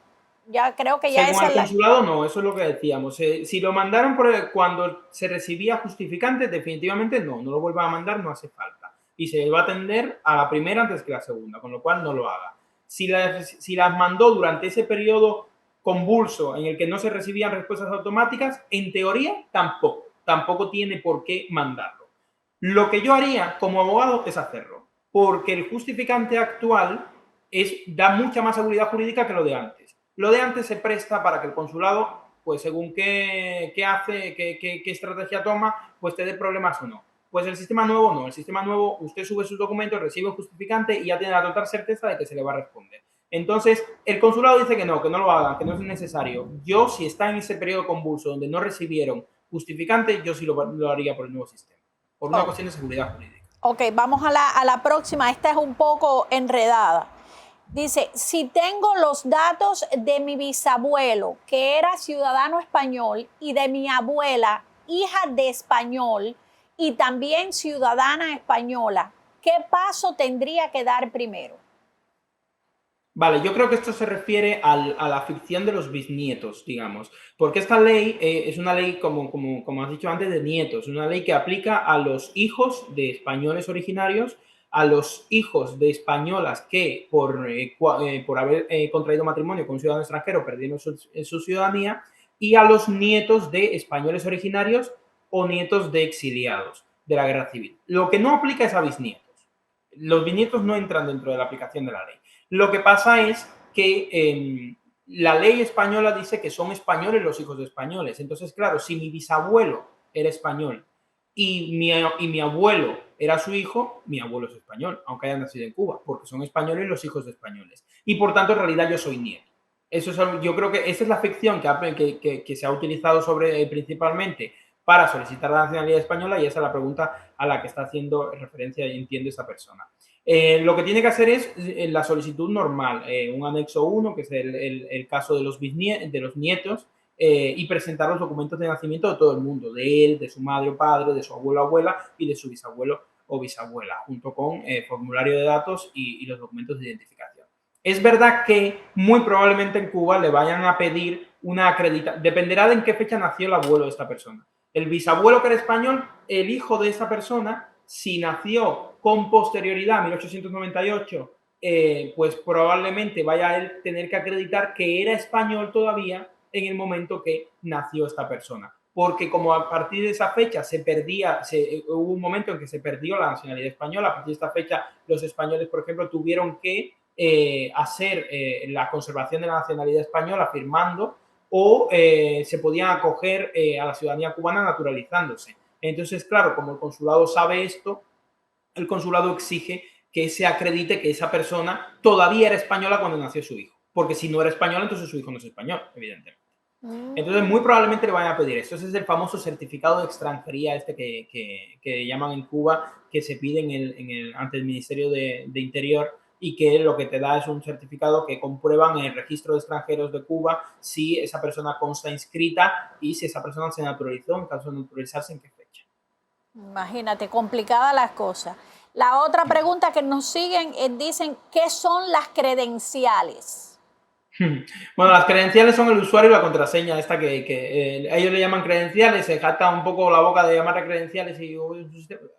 Ya creo que ya según el consulado, no, eso es lo que decíamos. Si lo mandaron cuando se recibía justificante, definitivamente no lo vuelvan a mandar, no hace falta. Y se va a atender a la primera antes que la segunda, con lo cual no lo haga. Si las mandó durante ese periodo convulso en el que no se recibían respuestas automáticas, en teoría tampoco tiene por qué mandarlo. Lo que yo haría como abogado es hacerlo, porque el justificante actual da mucha más seguridad jurídica que lo de antes. Lo de antes se presta para que el consulado, pues según qué hace, qué estrategia toma, pues te dé problemas o no. Pues el sistema nuevo no. El sistema nuevo, usted sube sus documentos, recibe un justificante y ya tiene la total certeza de que se le va a responder. Entonces, el consulado dice que no lo hagan, que no es necesario. Yo, si está en ese periodo convulso donde no recibieron justificante, yo sí lo haría por el nuevo sistema, por una cuestión de seguridad jurídica. Ok, vamos a la próxima. Esta es un poco enredada. Dice, si tengo los datos de mi bisabuelo, que era ciudadano español, y de mi abuela, hija de español, y también ciudadana española, ¿qué paso tendría que dar primero? Vale, yo creo que esto se refiere a la ficción de los bisnietos, digamos, porque esta ley es una ley, como has dicho antes, de nietos, una ley que aplica a los hijos de españoles originarios, a los hijos de españolas que por haber contraído matrimonio con un ciudadano extranjero perdieron su ciudadanía y a los nietos de españoles originarios o nietos de exiliados de la guerra civil. Lo que no aplica es a bisnietos. Los bisnietos no entran dentro de la aplicación de la ley. Lo que pasa es que la ley española dice que son españoles los hijos de españoles. Entonces, claro, si mi bisabuelo era español y mi abuelo era su hijo, mi abuelo es español, aunque haya nacido en Cuba, porque son españoles los hijos de españoles. Y por tanto, en realidad yo soy nieto. Eso es yo creo que esa es la ficción que se ha utilizado principalmente para solicitar la nacionalidad española y esa es la pregunta a la que está haciendo referencia y entiende esta persona. Lo que tiene que hacer es la solicitud normal, un anexo 1, que es el caso de los nietos, y presentar los documentos de nacimiento de todo el mundo, de él, de su madre o padre, de su abuelo o abuela y de su bisabuelo o bisabuela, junto con formulario de datos y los documentos de identificación. Es verdad que muy probablemente en Cuba le vayan a pedir una acreditación, dependerá de en qué fecha nació el abuelo de esta persona. El bisabuelo que era español, el hijo de esta persona, si nació con posterioridad a 1898, pues probablemente vaya a él tener que acreditar que era español todavía en el momento que nació esta persona. Porque como a partir de esa fecha hubo un momento en que se perdió la nacionalidad española, a partir de esta fecha los españoles, por ejemplo, tuvieron que hacer la conservación de la nacionalidad española firmando o se podían acoger a la ciudadanía cubana naturalizándose. Entonces, claro, como el consulado sabe esto, el consulado exige que se acredite que esa persona todavía era española cuando nació su hijo. Porque si no era española, entonces su hijo no es español, evidentemente. Entonces, muy probablemente le vayan a pedir esto. Ese es el famoso certificado de extranjería que llaman en Cuba, que se pide ante el Ministerio de Interior y que lo que te da es un certificado que comprueban en el registro de extranjeros de Cuba si esa persona consta inscrita y si esa persona se naturalizó, en caso de naturalizarse, en qué fecha. Imagínate, complicadas las cosas. La otra pregunta que nos siguen dicen, ¿qué son las credenciales? Bueno, las credenciales son el usuario y la contraseña, esta ellos le llaman credenciales, se jacta un poco la boca de llamarla credenciales y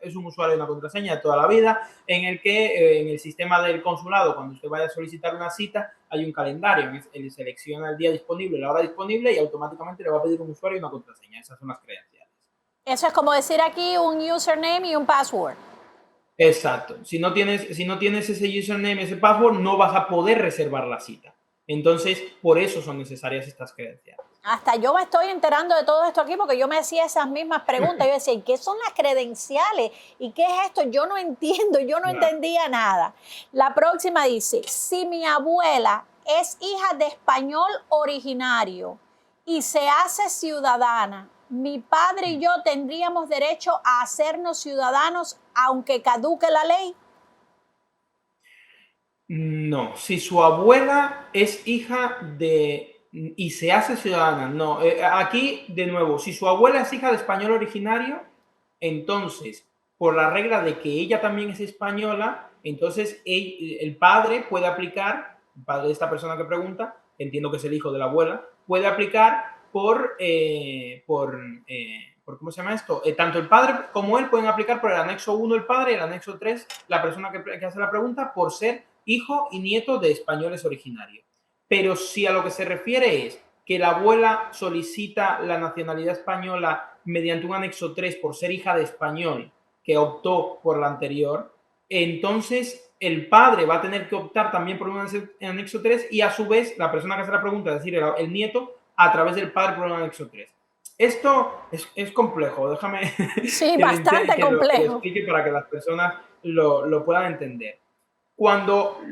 es un usuario y una contraseña de toda la vida, en el que en el sistema del consulado, cuando usted vaya a solicitar una cita, hay un calendario, él selecciona el día disponible, la hora disponible y automáticamente le va a pedir un usuario y una contraseña. Esas son las credenciales. Eso es como decir aquí un username y un password. Exacto. Si no tienes ese username, ese password, no vas a poder reservar la cita. Entonces, por eso son necesarias estas credenciales. Hasta yo me estoy enterando de todo esto aquí porque yo me hacía esas mismas preguntas. Yo decía, ¿y qué son las credenciales? ¿Y qué es esto? Yo no entiendo, yo no entendía nada. La próxima dice, si mi abuela es hija de español originario y se hace ciudadana, mi padre y yo tendríamos derecho a hacernos ciudadanos aunque caduque la ley. No, si su abuela es hija y se hace ciudadana, no. Aquí, de nuevo, si su abuela es hija de español originario, entonces, por la regla de que ella también es española, entonces el padre puede aplicar, el padre de esta persona que pregunta, entiendo que es el hijo de la abuela, puede aplicar por ¿cómo se llama esto? Tanto el padre como él pueden aplicar por el anexo 1 el padre y el anexo 3 la persona que hace la pregunta por ser hijo y nieto de españoles originarios. Pero si a lo que se refiere es que la abuela solicita la nacionalidad española mediante un anexo 3 por ser hija de español que optó por la anterior, entonces el padre va a tener que optar también por un anexo 3 y a su vez la persona que hace la pregunta, es decir, el nieto, a través del padre por un anexo 3. Esto es complejo, déjame Sí, bastante que lo complejo. explique para que las personas lo puedan entender. Cuando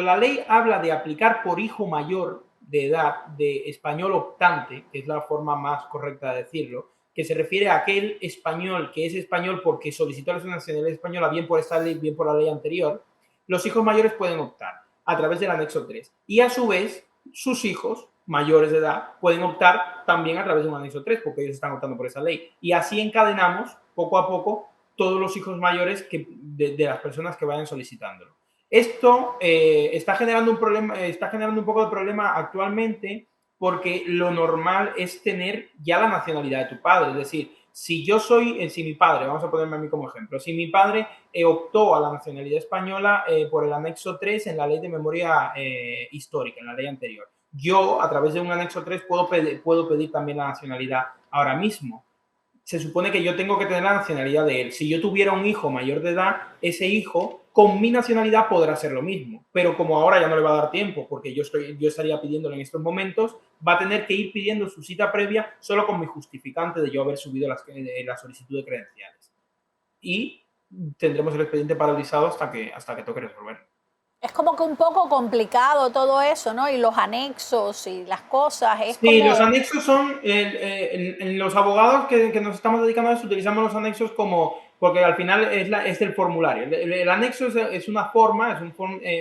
la ley habla de aplicar por hijo mayor de edad de español optante, que es la forma más correcta de decirlo, que se refiere a aquel español que es español porque solicitó la nacionalidad española bien por esta ley, bien por la ley anterior, los hijos mayores pueden optar a través del anexo 3. Y a su vez, sus hijos mayores de edad pueden optar también a través de un anexo 3 porque ellos están optando por esa ley. Y así encadenamos poco a poco todos los hijos mayores de las personas que vayan solicitándolo. Esto está generando un problema, está generando un poco de problema actualmente porque lo normal es tener ya la nacionalidad de tu padre. Es decir, si mi padre, vamos a ponerme a mí como ejemplo, si mi padre optó a la nacionalidad española por el anexo 3 en la ley de memoria histórica, en la ley anterior, yo a través de un anexo 3 puedo pedir también la nacionalidad ahora mismo. Se supone que yo tengo que tener la nacionalidad de él. Si yo tuviera un hijo mayor de edad, ese hijo con mi nacionalidad podrá hacer lo mismo. Pero como ahora ya no le va a dar tiempo, porque yo estaría pidiéndolo en estos momentos, va a tener que ir pidiendo su cita previa solo con mi justificante de yo haber subido la solicitud de credenciales. Y tendremos el expediente paralizado hasta que toque resolver. Es como que un poco complicado todo eso, ¿no? Y los anexos y las cosas, es Sí, los como, anexos son, en los abogados que nos estamos dedicando a eso, utilizamos los anexos como, porque al final es el formulario. El anexo es una forma,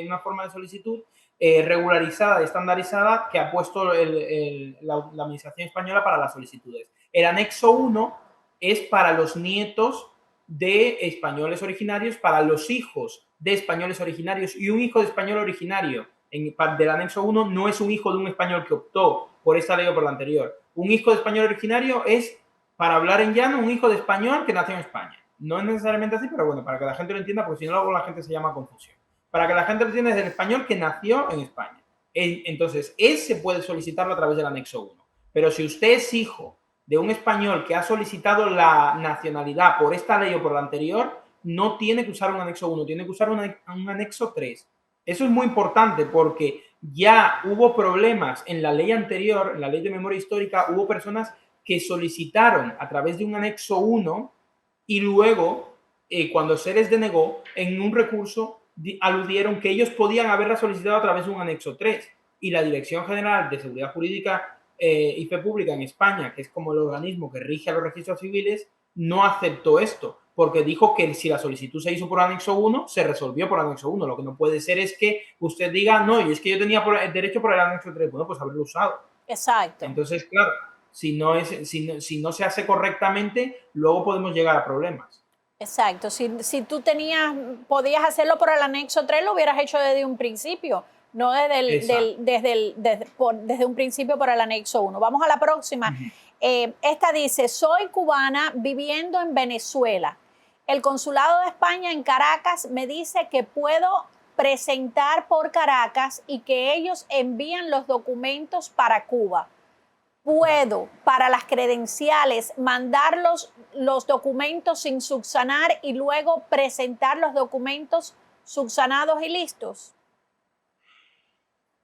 una forma de solicitud regularizada y estandarizada que ha puesto la Administración española para las solicitudes. El anexo uno es para los nietos de españoles originarios, para los hijos de españoles originarios, y un hijo de español originario del anexo uno no es un hijo de un español que optó por esta ley o por la anterior. Un hijo de español originario es, para hablar en llano, un hijo de español que nació en España. No es necesariamente así, pero bueno, para que la gente lo entienda, porque si no, luego la gente se llama confusión. Para que la gente lo entienda, es el español que nació en España. Entonces, ese puede solicitarlo a través del anexo uno. Pero si usted es hijo de un español que ha solicitado la nacionalidad por esta ley o por la anterior, no tiene que usar un anexo 1, tiene que usar un anexo 3. Eso es muy importante porque ya hubo problemas en la ley anterior, en la ley de memoria histórica, hubo personas que solicitaron a través de un anexo 1 y luego, cuando se les denegó, en un recurso aludieron que ellos podían haberla solicitado a través de un anexo 3 y la Dirección General de Seguridad Jurídica y Fe Pública en España, que es como el organismo que rige a los registros civiles, no aceptó esto, porque dijo que si la solicitud se hizo por anexo 1, se resolvió por anexo 1. Lo que no puede ser es que usted diga, no, y es que yo tenía el derecho por el anexo 3. Bueno, pues haberlo usado. exacto. Entonces, claro, si no se hace correctamente, luego podemos llegar a problemas. Exacto, si tú podías hacerlo por el anexo 3, lo hubieras hecho desde un principio, no Exacto. desde un principio por el anexo 1. Vamos a la próxima. Uh -huh. Esta dice, soy cubana viviendo en Venezuela. El Consulado de España en Caracas me dice que puedo presentar por Caracas y que ellos envían los documentos para Cuba. Puedo, para las credenciales, mandar los documentos sin subsanar y luego presentar los documentos subsanados y listos.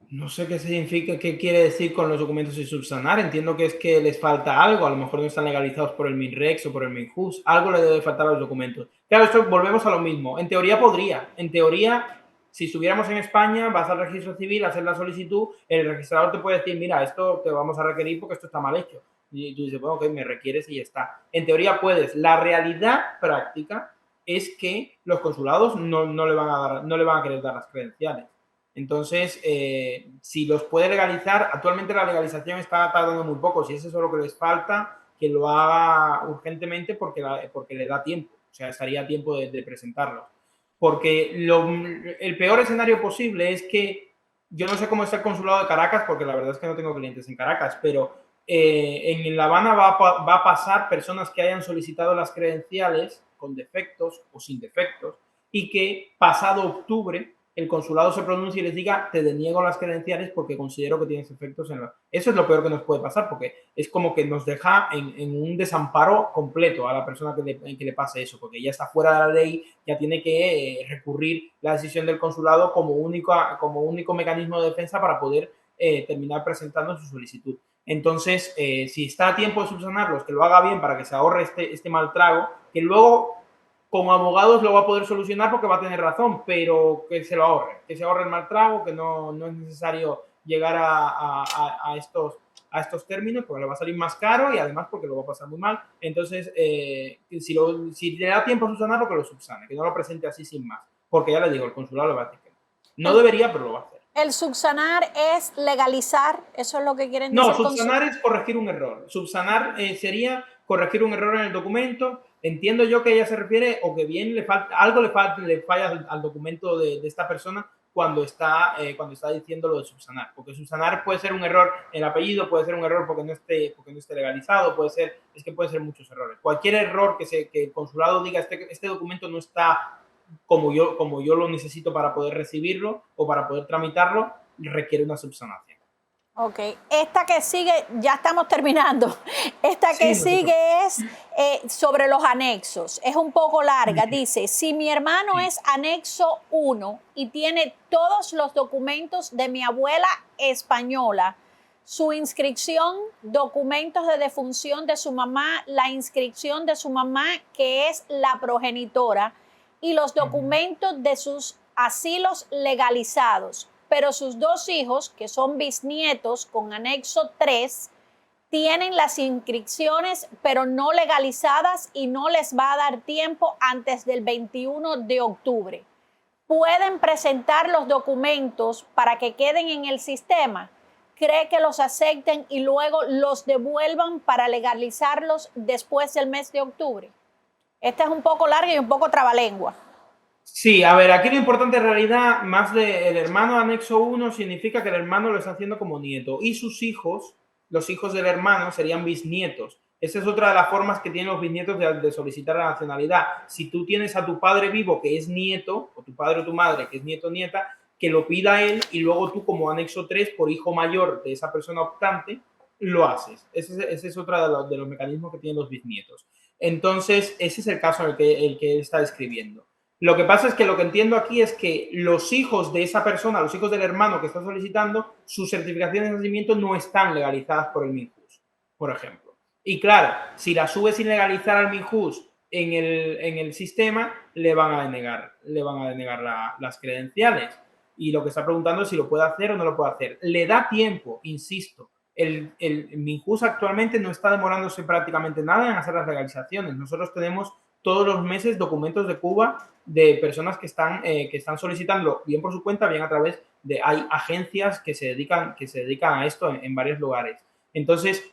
No sé qué significa, qué quiere decir con los documentos sin subsanar. Entiendo que es que les falta algo. A lo mejor no están legalizados por el MINREX o por el MINJUS. Algo le debe faltar a los documentos. Claro, esto volvemos a lo mismo. En teoría podría. En teoría, si estuviéramos en España, vas al registro civil a hacer la solicitud, el registrador te puede decir, mira, esto te vamos a requerir porque esto está mal hecho. Y tú dices, bueno, ok, me requieres y ya está. En teoría puedes. La realidad práctica es que los consulados no le van a querer dar las credenciales. Entonces, si los puede legalizar, actualmente la legalización está tardando muy poco. Si es eso lo que les falta, que lo haga urgentemente porque le da tiempo. O sea, estaría a tiempo de presentarlo. Porque el peor escenario posible es que yo no sé cómo está el consulado de Caracas, porque la verdad es que no tengo clientes en Caracas, pero en La Habana va a pasar personas que hayan solicitado las credenciales con defectos o sin defectos y que pasado octubre el consulado se pronuncie y les diga, te deniego las credenciales porque considero que tienes efectos en la... Eso es lo peor que nos puede pasar, porque es como que nos deja en un desamparo completo a la persona que le pase eso, porque ya está fuera de la ley, ya tiene que recurrir la decisión del consulado como único mecanismo de defensa para poder terminar presentando su solicitud. Entonces, si está a tiempo de subsanarlos, que lo haga bien para que se ahorre este mal trago, que luego como abogados lo va a poder solucionar porque va a tener razón, pero que se ahorre el mal trago, que no es necesario llegar a estos términos porque le va a salir más caro y además porque lo va a pasar muy mal. Entonces, si le da tiempo a subsanarlo, que lo subsane, que no lo presente así sin más, porque ya le digo, el consulado lo va a decir que no. No debería, pero lo va a hacer. El subsanar es legalizar, eso es lo que quieren No, decir subsanar es corregir un error. Subsanar sería corregir un error en el documento. Entiendo yo que ella se refiere o que bien le falla al documento de esta persona cuando está diciendo lo de subsanar. Porque subsanar puede ser un error en el apellido, puede ser un error porque no esté legalizado, puede ser muchos errores. Cualquier error que el consulado diga este documento no está como yo lo necesito para poder recibirlo o para poder tramitarlo, requiere una subsanación. Ok, esta que sigue, ya estamos terminando. Esta que Sí, no sigue es sobre los anexos. Es un poco larga. Dice, si mi hermano es anexo 1 y tiene todos los documentos de mi abuela española, su inscripción, documentos de defunción de su mamá, la inscripción de su mamá, que es la progenitora, y los documentos de sus asilos legalizados, pero sus 2 hijos, que son bisnietos con anexo 3, tienen las inscripciones, pero no legalizadas y no les va a dar tiempo antes del 21 de octubre. ¿Pueden presentar los documentos para que queden en el sistema? ¿Cree que los acepten y luego los devuelvan para legalizarlos después del mes de octubre? Esta es un poco larga y un poco trabalengua. Sí, a ver, aquí lo importante en realidad, más del hermano anexo 1, significa que el hermano lo está haciendo como nieto y sus hijos, los hijos del hermano, serían bisnietos. Esa es otra de las formas que tienen los bisnietos de solicitar la nacionalidad. Si tú tienes a tu padre vivo que es nieto, o tu padre o tu madre que es nieto o nieta, que lo pida él y luego tú como anexo 3, por hijo mayor de esa persona optante, lo haces. Ese es otro de los mecanismos que tienen los bisnietos. Entonces, ese es el caso en el que él está describiendo. Lo que pasa es que lo que entiendo aquí es que los hijos de esa persona, los hijos del hermano que está solicitando, sus certificaciones de nacimiento no están legalizadas por el Minjus, por ejemplo. Y claro, si la sube sin legalizar al Minjus en el sistema, le van a denegar las credenciales. Y lo que está preguntando es si lo puede hacer o no lo puede hacer. Le da tiempo, insisto. El Minjus actualmente no está demorándose prácticamente nada en hacer las legalizaciones. Nosotros tenemos todos los meses documentos de Cuba de personas que están solicitando bien por su cuenta, bien a través de, hay agencias que se dedican a esto en varios lugares. Entonces,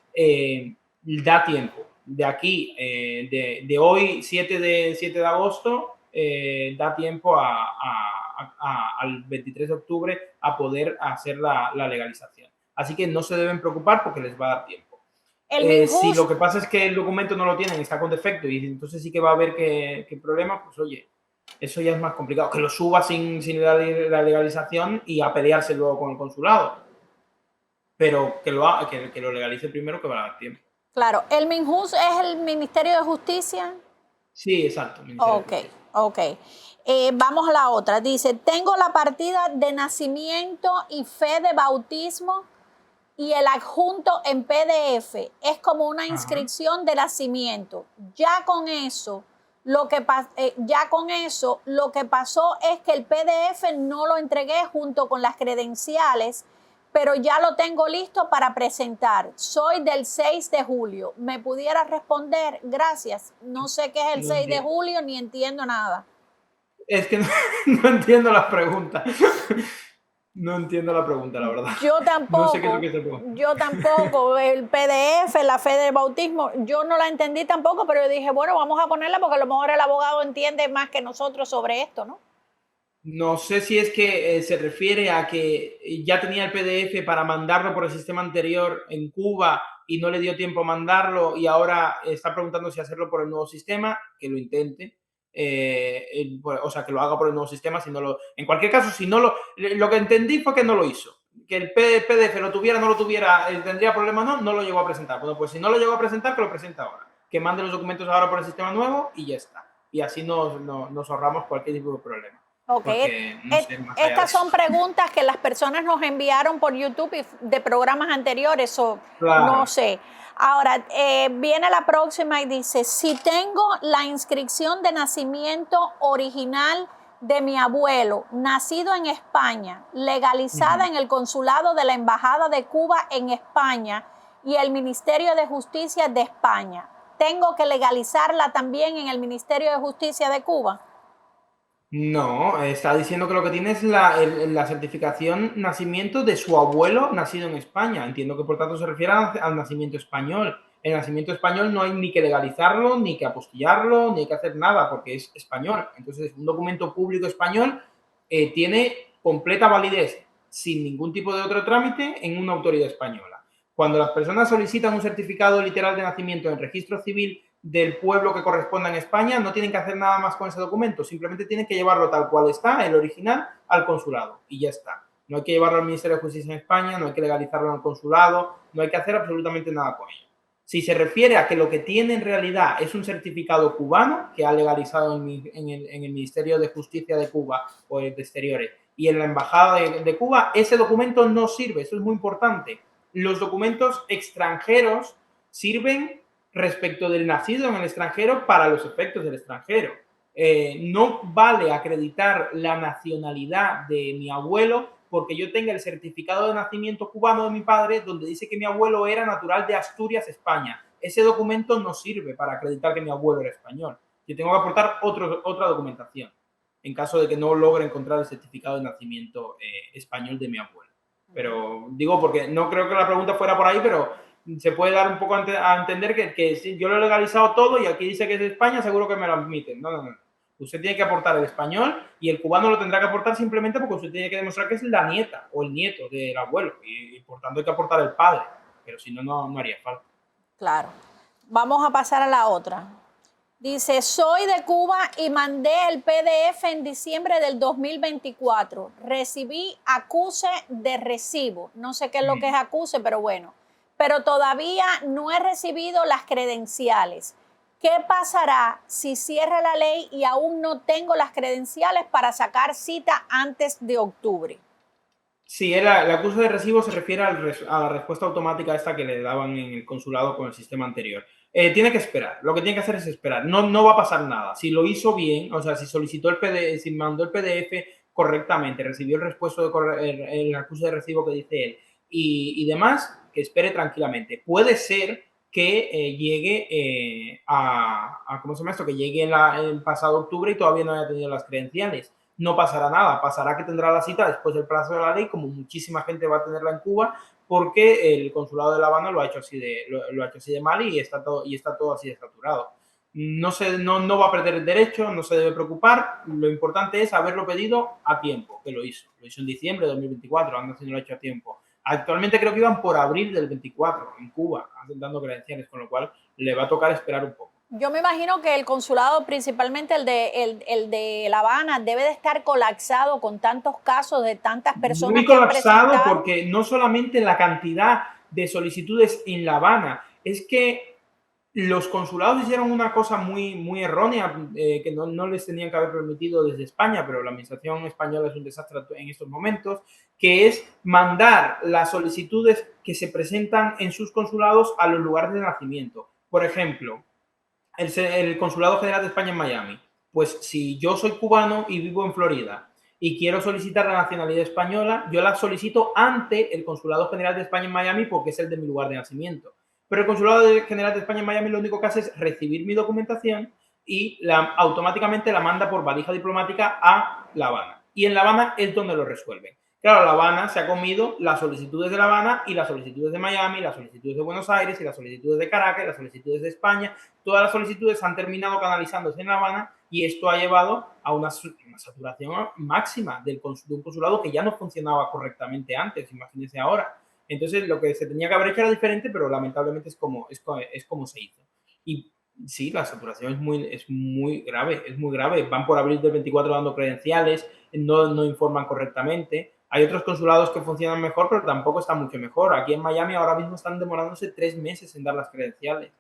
da tiempo. De aquí, de hoy, 7 de agosto, da tiempo al 23 de octubre a poder hacer la legalización. Así que no se deben preocupar porque les va a dar tiempo. Si lo que pasa es que el documento no lo tienen, está con defecto y entonces sí que va a haber que problema, pues oye, eso ya es más complicado. Que lo suba sin la legalización y a pelearse luego con el consulado. Pero que lo legalice primero, que va a dar tiempo. Claro, ¿el Minjus es el Ministerio de Justicia? Sí, exacto. Ok. Vamos a la otra. Dice, tengo la partida de nacimiento y fe de bautismo y el adjunto en PDF. Es como una inscripción de nacimiento. Ya con eso, lo que pasó es que el PDF no lo entregué junto con las credenciales, pero ya lo tengo listo para presentar. Soy del 6 de julio. ¿Me pudiera responder? Gracias. No sé qué es el 6 de julio ni entiendo nada. Es que no entiendo las preguntas. No entiendo la pregunta, la verdad. Yo tampoco. No sé qué es lo que se pregunta. Yo tampoco. El PDF, la fe del bautismo, yo no la entendí tampoco, pero yo dije, bueno, vamos a ponerla porque a lo mejor el abogado entiende más que nosotros sobre esto, ¿no? No sé si es que se refiere a que ya tenía el PDF para mandarlo por el sistema anterior en Cuba y no le dio tiempo a mandarlo y ahora está preguntando si hacerlo por el nuevo sistema, que lo intente. O sea, que lo haga por el nuevo sistema. Si no lo, en cualquier caso, si no lo que entendí fue que no lo hizo. Que el PDF lo tuviera, no lo tuviera, tendría problema, no lo llegó a presentar. Bueno, pues si no lo llegó a presentar, que lo presente ahora. Que mande los documentos ahora por el sistema nuevo y ya está. Y así nos ahorramos cualquier tipo de problema. Ok, estas son preguntas que las personas nos enviaron por YouTube de programas anteriores, claro. No sé. Ahora, viene la próxima y dice, si tengo la inscripción de nacimiento original de mi abuelo, nacido en España, legalizada en el consulado de la Embajada de Cuba en España y el Ministerio de Justicia de España, ¿tengo que legalizarla también en el Ministerio de Justicia de Cuba? No, está diciendo que lo que tiene es la certificación nacimiento de su abuelo nacido en España. Entiendo que por tanto se refiere al nacimiento español. El nacimiento español no hay ni que legalizarlo, ni que apostillarlo, ni hay que hacer nada porque es español. Entonces, un documento público español tiene completa validez sin ningún tipo de otro trámite en una autoridad española. Cuando las personas solicitan un certificado literal de nacimiento en el registro civil del pueblo que corresponda en España, no tienen que hacer nada más con ese documento, simplemente tienen que llevarlo tal cual está, el original, al consulado y ya está. No hay que llevarlo al Ministerio de Justicia en España, no hay que legalizarlo en el consulado, no hay que hacer absolutamente nada con ello. Si se refiere a que lo que tiene en realidad es un certificado cubano que ha legalizado en el Ministerio de Justicia de Cuba o de Exteriores y en la Embajada de Cuba, ese documento no sirve, eso es muy importante. Los documentos extranjeros sirven respecto del nacido en el extranjero para los efectos del extranjero. No vale acreditar la nacionalidad de mi abuelo porque yo tenga el certificado de nacimiento cubano de mi padre donde dice que mi abuelo era natural de Asturias, España. Ese documento no sirve para acreditar que mi abuelo era español. Yo tengo que aportar otra documentación en caso de que no logre encontrar el certificado de nacimiento español de mi abuelo. Pero digo, porque no creo que la pregunta fuera por ahí, pero se puede dar un poco a entender que si yo lo he legalizado todo y aquí dice que es de España, seguro que me lo admiten. No, no, no. Usted tiene que aportar el español y el cubano lo tendrá que aportar simplemente porque usted tiene que demostrar que es la nieta o el nieto del abuelo y por tanto hay que aportar el padre, pero si no, no haría falta. Claro. Vamos a pasar a la otra. Dice, soy de Cuba y mandé el PDF en diciembre del 2024. Recibí acuse de recibo. No sé qué es lo que es acuse, pero bueno. Pero todavía no he recibido las credenciales. ¿Qué pasará si cierra la ley y aún no tengo las credenciales para sacar cita antes de octubre? Sí, la acuse de recibo se refiere a la respuesta automática esta que le daban en el consulado con el sistema anterior. Tiene que esperar, lo que tiene que hacer es esperar, no va a pasar nada. Si lo hizo bien, o sea, si solicitó el PDF, si mandó el PDF correctamente, recibió el respuesto el acuse de recibo que dice él y demás, que espere tranquilamente. Puede ser que llegue ¿cómo se llama esto? Que llegue el pasado octubre y todavía no haya tenido las credenciales. No pasará nada, pasará que tendrá la cita después del plazo de la ley, como muchísima gente va a tenerla en Cuba, porque el consulado de La Habana lo ha hecho así de mal y está todo así de saturado. No va a perder el derecho, no se debe preocupar, lo importante es haberlo pedido a tiempo, que lo hizo en diciembre de 2024, anda si no lo ha hecho a tiempo. Actualmente creo que iban por abril del 24 en Cuba, dando credenciales, con lo cual le va a tocar esperar un poco. Yo me imagino que el consulado, principalmente el de La Habana, debe de estar colapsado con tantos casos de tantas personas Muy que han colapsado presentado. porque no solamente la cantidad de solicitudes en La Habana, es que los consulados hicieron una cosa muy errónea que no les tenían que haber permitido desde España, pero la administración española es un desastre en estos momentos, que es mandar las solicitudes que se presentan en sus consulados a los lugares de nacimiento. Por ejemplo, el Consulado General de España en Miami. Pues si yo soy cubano y vivo en Florida y quiero solicitar la nacionalidad española, yo la solicito ante el Consulado General de España en Miami porque es el de mi lugar de nacimiento. Pero el Consulado General de España en Miami lo único que hace es recibir mi documentación y automáticamente la manda por valija diplomática a La Habana. Y en La Habana es donde lo resuelven. Claro, La Habana se ha comido las solicitudes de La Habana y las solicitudes de Miami, las solicitudes de Buenos Aires y las solicitudes de Caracas, las solicitudes de España. Todas las solicitudes han terminado canalizándose en La Habana y esto ha llevado a una saturación máxima de un consulado que ya no funcionaba correctamente antes, imagínense ahora. Entonces, lo que se tenía que haber hecho era diferente, pero lamentablemente es como se hizo. Y sí, la saturación es muy grave. Van por abril del 24 dando credenciales, no informan correctamente. Hay otros consulados que funcionan mejor, pero tampoco están mucho mejor. Aquí en Miami ahora mismo están demorándose 3 meses en dar las credenciales.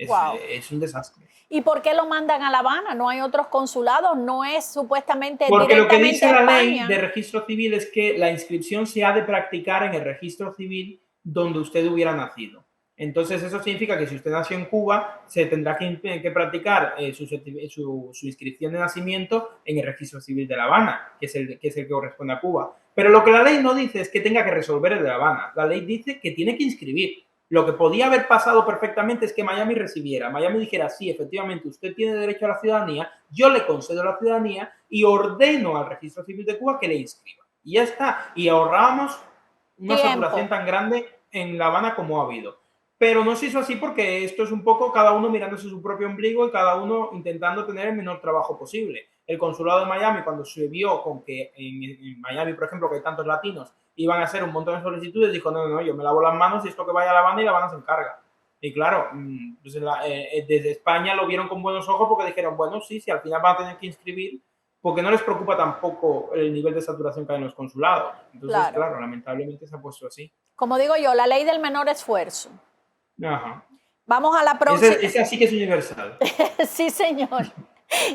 Wow. Es un desastre. ¿Y por qué lo mandan a La Habana? ¿No hay otros consulados? ¿No es supuestamente porque directamente lo que dice la ley España? de registro civil es que la inscripción se ha de practicar en el registro civil donde usted hubiera nacido. Entonces, eso significa que si usted nació en Cuba, se tendrá que practicar su inscripción de nacimiento en el registro civil de La Habana, que es el que corresponde a Cuba. Pero lo que la ley no dice es que tenga que resolver el de La Habana. La ley dice que tiene que inscribir. Lo que podía haber pasado perfectamente es que Miami recibiera. Miami dijera, sí, efectivamente, usted tiene derecho a la ciudadanía, yo le concedo la ciudadanía y ordeno al registro civil de Cuba que le inscriba. Y ya está. Y ahorrábamos una saturación tan grande en La Habana como ha habido. Pero no se hizo así porque esto es un poco cada uno mirándose su propio ombligo y cada uno intentando tener el menor trabajo posible. El consulado de Miami, cuando se vio con que en Miami, por ejemplo, que hay tantos latinos, iban a hacer un montón de solicitudes, dijo, no, yo me lavo las manos y esto que vaya a La Habana y La Habana se encarga. Y claro, pues desde España lo vieron con buenos ojos porque dijeron, bueno, sí, al final van a tener que inscribir, porque no les preocupa tampoco el nivel de saturación que hay en los consulados. Entonces, claro, lamentablemente se ha puesto así. Como digo yo, la ley del menor esfuerzo. Ajá. Vamos a la próxima. Ese sí que es universal. Sí, señor.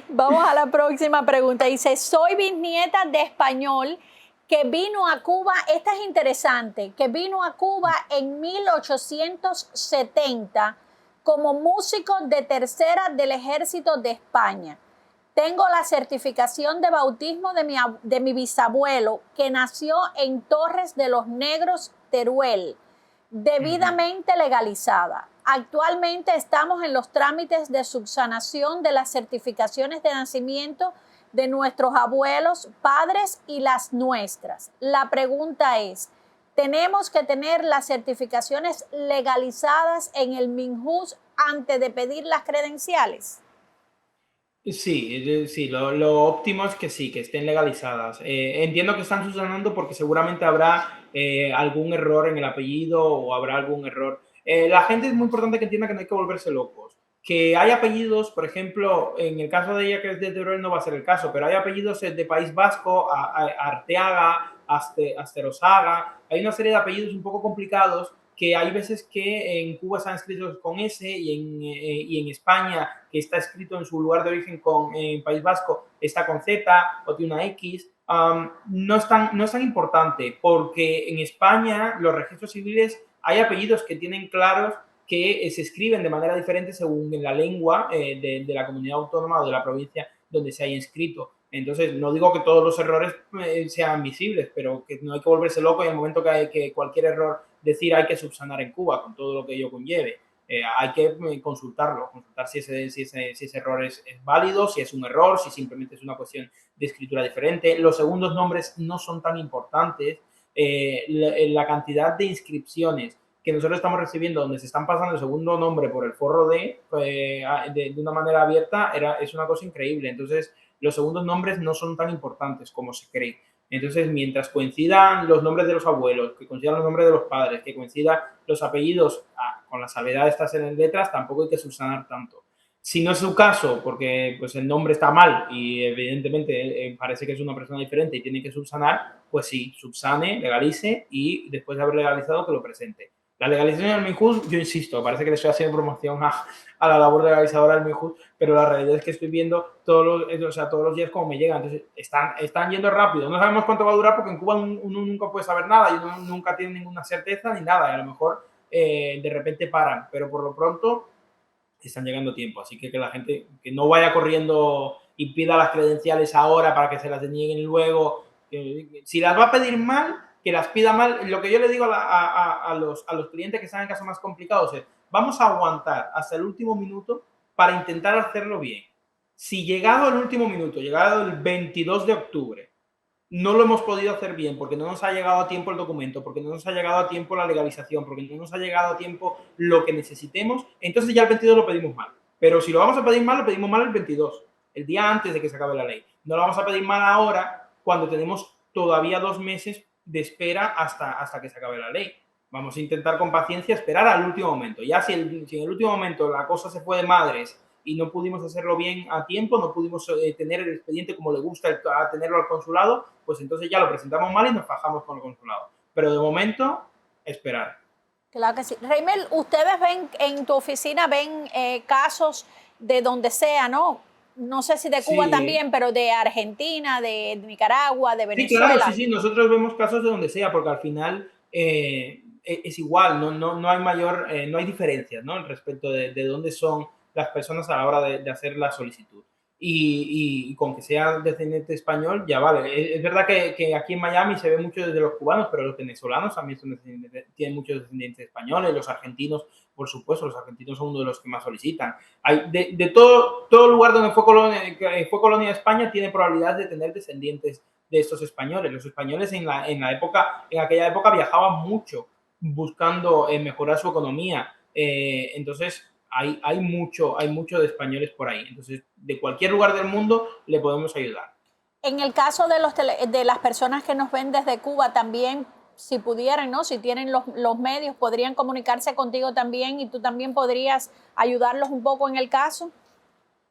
Vamos a la próxima pregunta. Dice, soy bisnieta de español que vino a Cuba, esta es interesante, que vino a Cuba en 1870 como músico de tercera del ejército de España. Tengo la certificación de bautismo de mi bisabuelo, que nació en Torres de los Negros, Teruel, debidamente legalizada. Actualmente estamos en los trámites de subsanación de las certificaciones de nacimiento de nuestros abuelos, padres y las nuestras. La pregunta es, ¿tenemos que tener las certificaciones legalizadas en el Minjús antes de pedir las credenciales? Sí, sí, lo óptimo es que sí, que estén legalizadas. Entiendo que están subsanando porque seguramente habrá algún error en el apellido o habrá algún error. La gente es muy importante que entienda que no hay que volverse locos. Que hay apellidos, por ejemplo, en el caso de ella que es de Teruel no va a ser el caso, pero hay apellidos de País Vasco, Arteaga, Asterosaga, hay una serie de apellidos un poco complicados que hay veces que en Cuba están escritos con S y en España, que está escrito en su lugar de origen en País Vasco, está con Z o tiene una X. No es tan importante porque en España los registros civiles hay apellidos que tienen claros que se escriben de manera diferente según la lengua de la comunidad autónoma o de la provincia donde se haya inscrito. Entonces, no digo que todos los errores sean visibles, pero que no hay que volverse loco y en el momento que cualquier error decir hay que subsanar en Cuba con todo lo que ello conlleve. Hay que consultar si ese error es válido, si es un error, si simplemente es una cuestión de escritura diferente. Los segundos nombres no son tan importantes. La cantidad de inscripciones que nosotros estamos recibiendo donde se están pasando el segundo nombre por el forro de una manera abierta es una cosa increíble. Entonces, los segundos nombres no son tan importantes como se cree. Entonces, mientras coincidan los nombres de los abuelos, que coincidan los nombres de los padres, que coincidan los apellidos con la salvedad de estas en letras, tampoco hay que subsanar tanto. Si no es su caso, porque pues, el nombre está mal y evidentemente parece que es una persona diferente y tiene que subsanar, pues sí, subsane, legalice y después de haber legalizado que lo presente. La legalización del Minjust, yo insisto, parece que le estoy haciendo promoción a la labor legalizadora del Minjust, pero la realidad es que estoy viendo todos los días cómo me llegan. Entonces, están yendo rápido. No sabemos cuánto va a durar porque en Cuba uno nunca puede saber nada y uno nunca tiene ninguna certeza ni nada. Y a lo mejor de repente paran, pero por lo pronto están llegando a tiempo. Así que la gente que no vaya corriendo y pida las credenciales ahora para que se las denieguen luego. Si las va a pedir mal, que las pida mal. Lo que yo le digo a los clientes que están en casos más complicados es, vamos a aguantar hasta el último minuto para intentar hacerlo bien. Si llegado el último minuto, llegado el 22 de octubre, no lo hemos podido hacer bien porque no nos ha llegado a tiempo el documento, porque no nos ha llegado a tiempo la legalización, porque no nos ha llegado a tiempo lo que necesitemos, entonces ya el 22 lo pedimos mal. Pero si lo vamos a pedir mal, lo pedimos mal el 22, el día antes de que se acabe la ley. No lo vamos a pedir mal ahora cuando tenemos todavía 2 meses de espera hasta que se acabe la ley. Vamos a intentar con paciencia esperar al último momento. Ya si en el último momento la cosa se fue de madres y no pudimos hacerlo bien a tiempo, no pudimos tener el expediente como le gusta tenerlo al consulado, pues entonces ya lo presentamos mal y nos fajamos con el consulado. Pero de momento, esperar. Claro que sí. Reimel, ustedes ven en tu oficina, ven casos de donde sea, ¿no? No sé si de Cuba Sí. también, pero de Argentina, de Nicaragua, de Sí, Venezuela. claro, sí, nosotros vemos casos de donde sea, porque al final es igual, no hay no hay diferencias, ¿no? Respecto de dónde son las personas a la hora de hacer la solicitud. Y con que sea descendiente español, ya vale. Es verdad que aquí en Miami se ve mucho desde los cubanos, pero los venezolanos también tienen muchos descendientes españoles, los argentinos, por supuesto, los argentinos son uno de los que más solicitan. Hay, de todo lugar donde fue colonia de España tiene probabilidad de tener descendientes de estos españoles. Los españoles en aquella época viajaban mucho buscando mejorar su economía. Entonces, hay mucho de españoles por ahí. Entonces, de cualquier lugar del mundo le podemos ayudar. En el caso de las personas que nos ven desde Cuba, también, si pudieran, ¿no? Si tienen los medios, podrían comunicarse contigo también y tú también podrías ayudarlos un poco en el caso.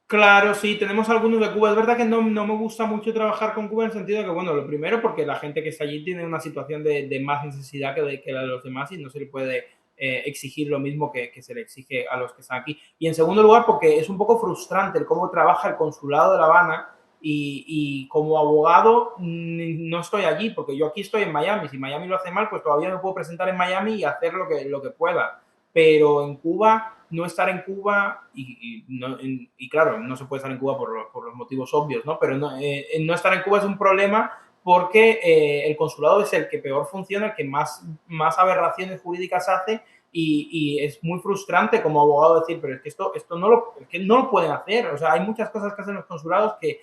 Claro, sí, tenemos algunos de Cuba. Es verdad que no me gusta mucho trabajar con Cuba en el sentido de que, bueno, lo primero porque la gente que está allí tiene una situación de más necesidad que la de los demás y no se le puede exigir lo mismo que se le exige a los que están aquí. Y en segundo lugar porque es un poco frustrante el cómo trabaja el consulado de La Habana y como abogado no estoy allí porque yo aquí estoy en Miami. Si Miami lo hace mal, pues todavía me puedo presentar en Miami y hacer lo que pueda. Pero en Cuba no estar en Cuba, y claro, no se puede estar en Cuba por los motivos obvios, ¿no? Pero no estar en Cuba es un problema porque el consulado es el que peor funciona, el que más aberraciones jurídicas hace, y es muy frustrante como abogado decir, pero es que esto es que no lo pueden hacer. O sea, hay muchas cosas que hacen los consulados que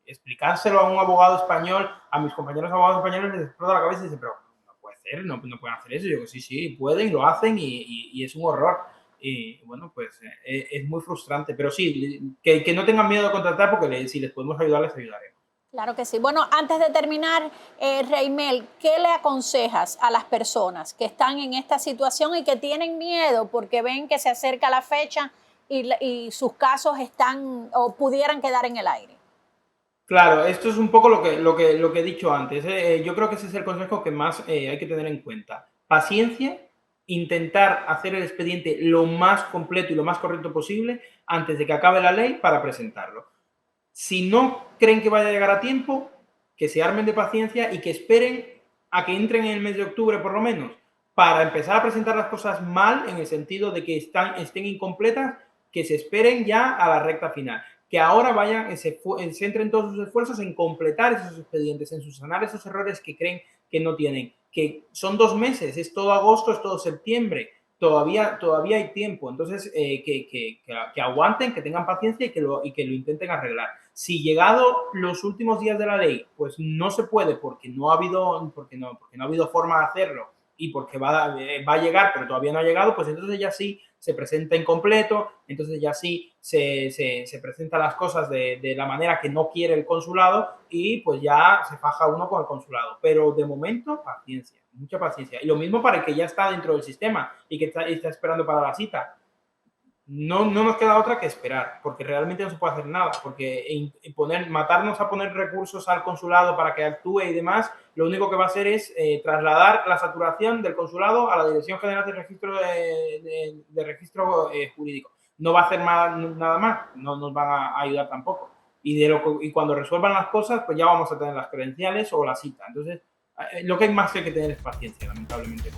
explicárselo a un abogado español, a mis compañeros abogados españoles les explota la cabeza y dicen, pero no puede ser, no pueden hacer eso. Y yo digo, sí, pueden, lo hacen, y es un horror. Y bueno, pues es muy frustrante. Pero sí, que no tengan miedo de contratar, porque si les podemos ayudar, les ayudaremos. Claro que sí. Bueno, antes de terminar, Reimel, ¿qué le aconsejas a las personas que están en esta situación y que tienen miedo porque ven que se acerca la fecha y sus casos están o pudieran quedar en el aire? Claro, esto es un poco lo que he dicho antes. Yo creo que ese es el consejo que más hay que tener en cuenta. Paciencia, intentar hacer el expediente lo más completo y lo más correcto posible antes de que acabe la ley para presentarlo. Si no creen que vaya a llegar a tiempo, que se armen de paciencia y que esperen a que entren en el mes de octubre por lo menos, para empezar a presentar las cosas mal, en el sentido de que estén incompletas, que se esperen ya a la recta final. Que ahora vayan, se centren todos sus esfuerzos en completar esos expedientes, en subsanar esos errores que creen que no tienen. Que son 2 meses, es todo agosto, es todo septiembre. Todavía hay tiempo. Entonces, que aguanten, que tengan paciencia y que lo intenten arreglar. Si llegado los últimos días de la ley, pues no se puede porque no ha habido forma de hacerlo, y porque va a llegar, pero todavía no ha llegado, pues entonces ya sí se presenta incompleto, entonces ya sí se presentan las cosas de la manera que no quiere el consulado, y pues ya se faja uno con el consulado. Pero de momento, paciencia, mucha paciencia. Y lo mismo para el que ya está dentro del sistema y que está esperando para la cita. No nos queda otra que esperar, porque realmente no se puede hacer nada, porque matarnos a poner recursos al consulado para que actúe y demás, lo único que va a hacer es trasladar la saturación del consulado a la Dirección General de Registro de Registro Jurídico. No va a hacer nada más, no nos van a ayudar tampoco. Y cuando resuelvan las cosas, pues ya vamos a tener las credenciales o la cita. Entonces, lo que hay más que tener es paciencia, lamentablemente.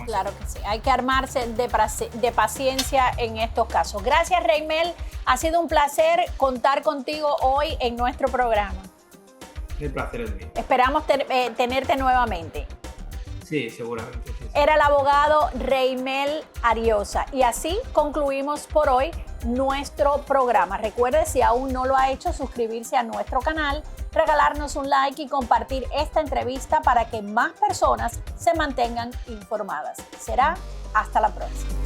Claro que sí, hay que armarse de paciencia en estos casos. Gracias, Reimel. Ha sido un placer contar contigo hoy en nuestro programa. El placer es mío. Esperamos tenerte nuevamente. Sí, seguramente. Sí. Era el abogado Reimel Ariosa. Y así concluimos por hoy nuestro programa. Recuerde, si aún no lo ha hecho, suscribirse a nuestro canal, regalarnos un like y compartir esta entrevista para que más personas se mantengan informadas. Será hasta la próxima.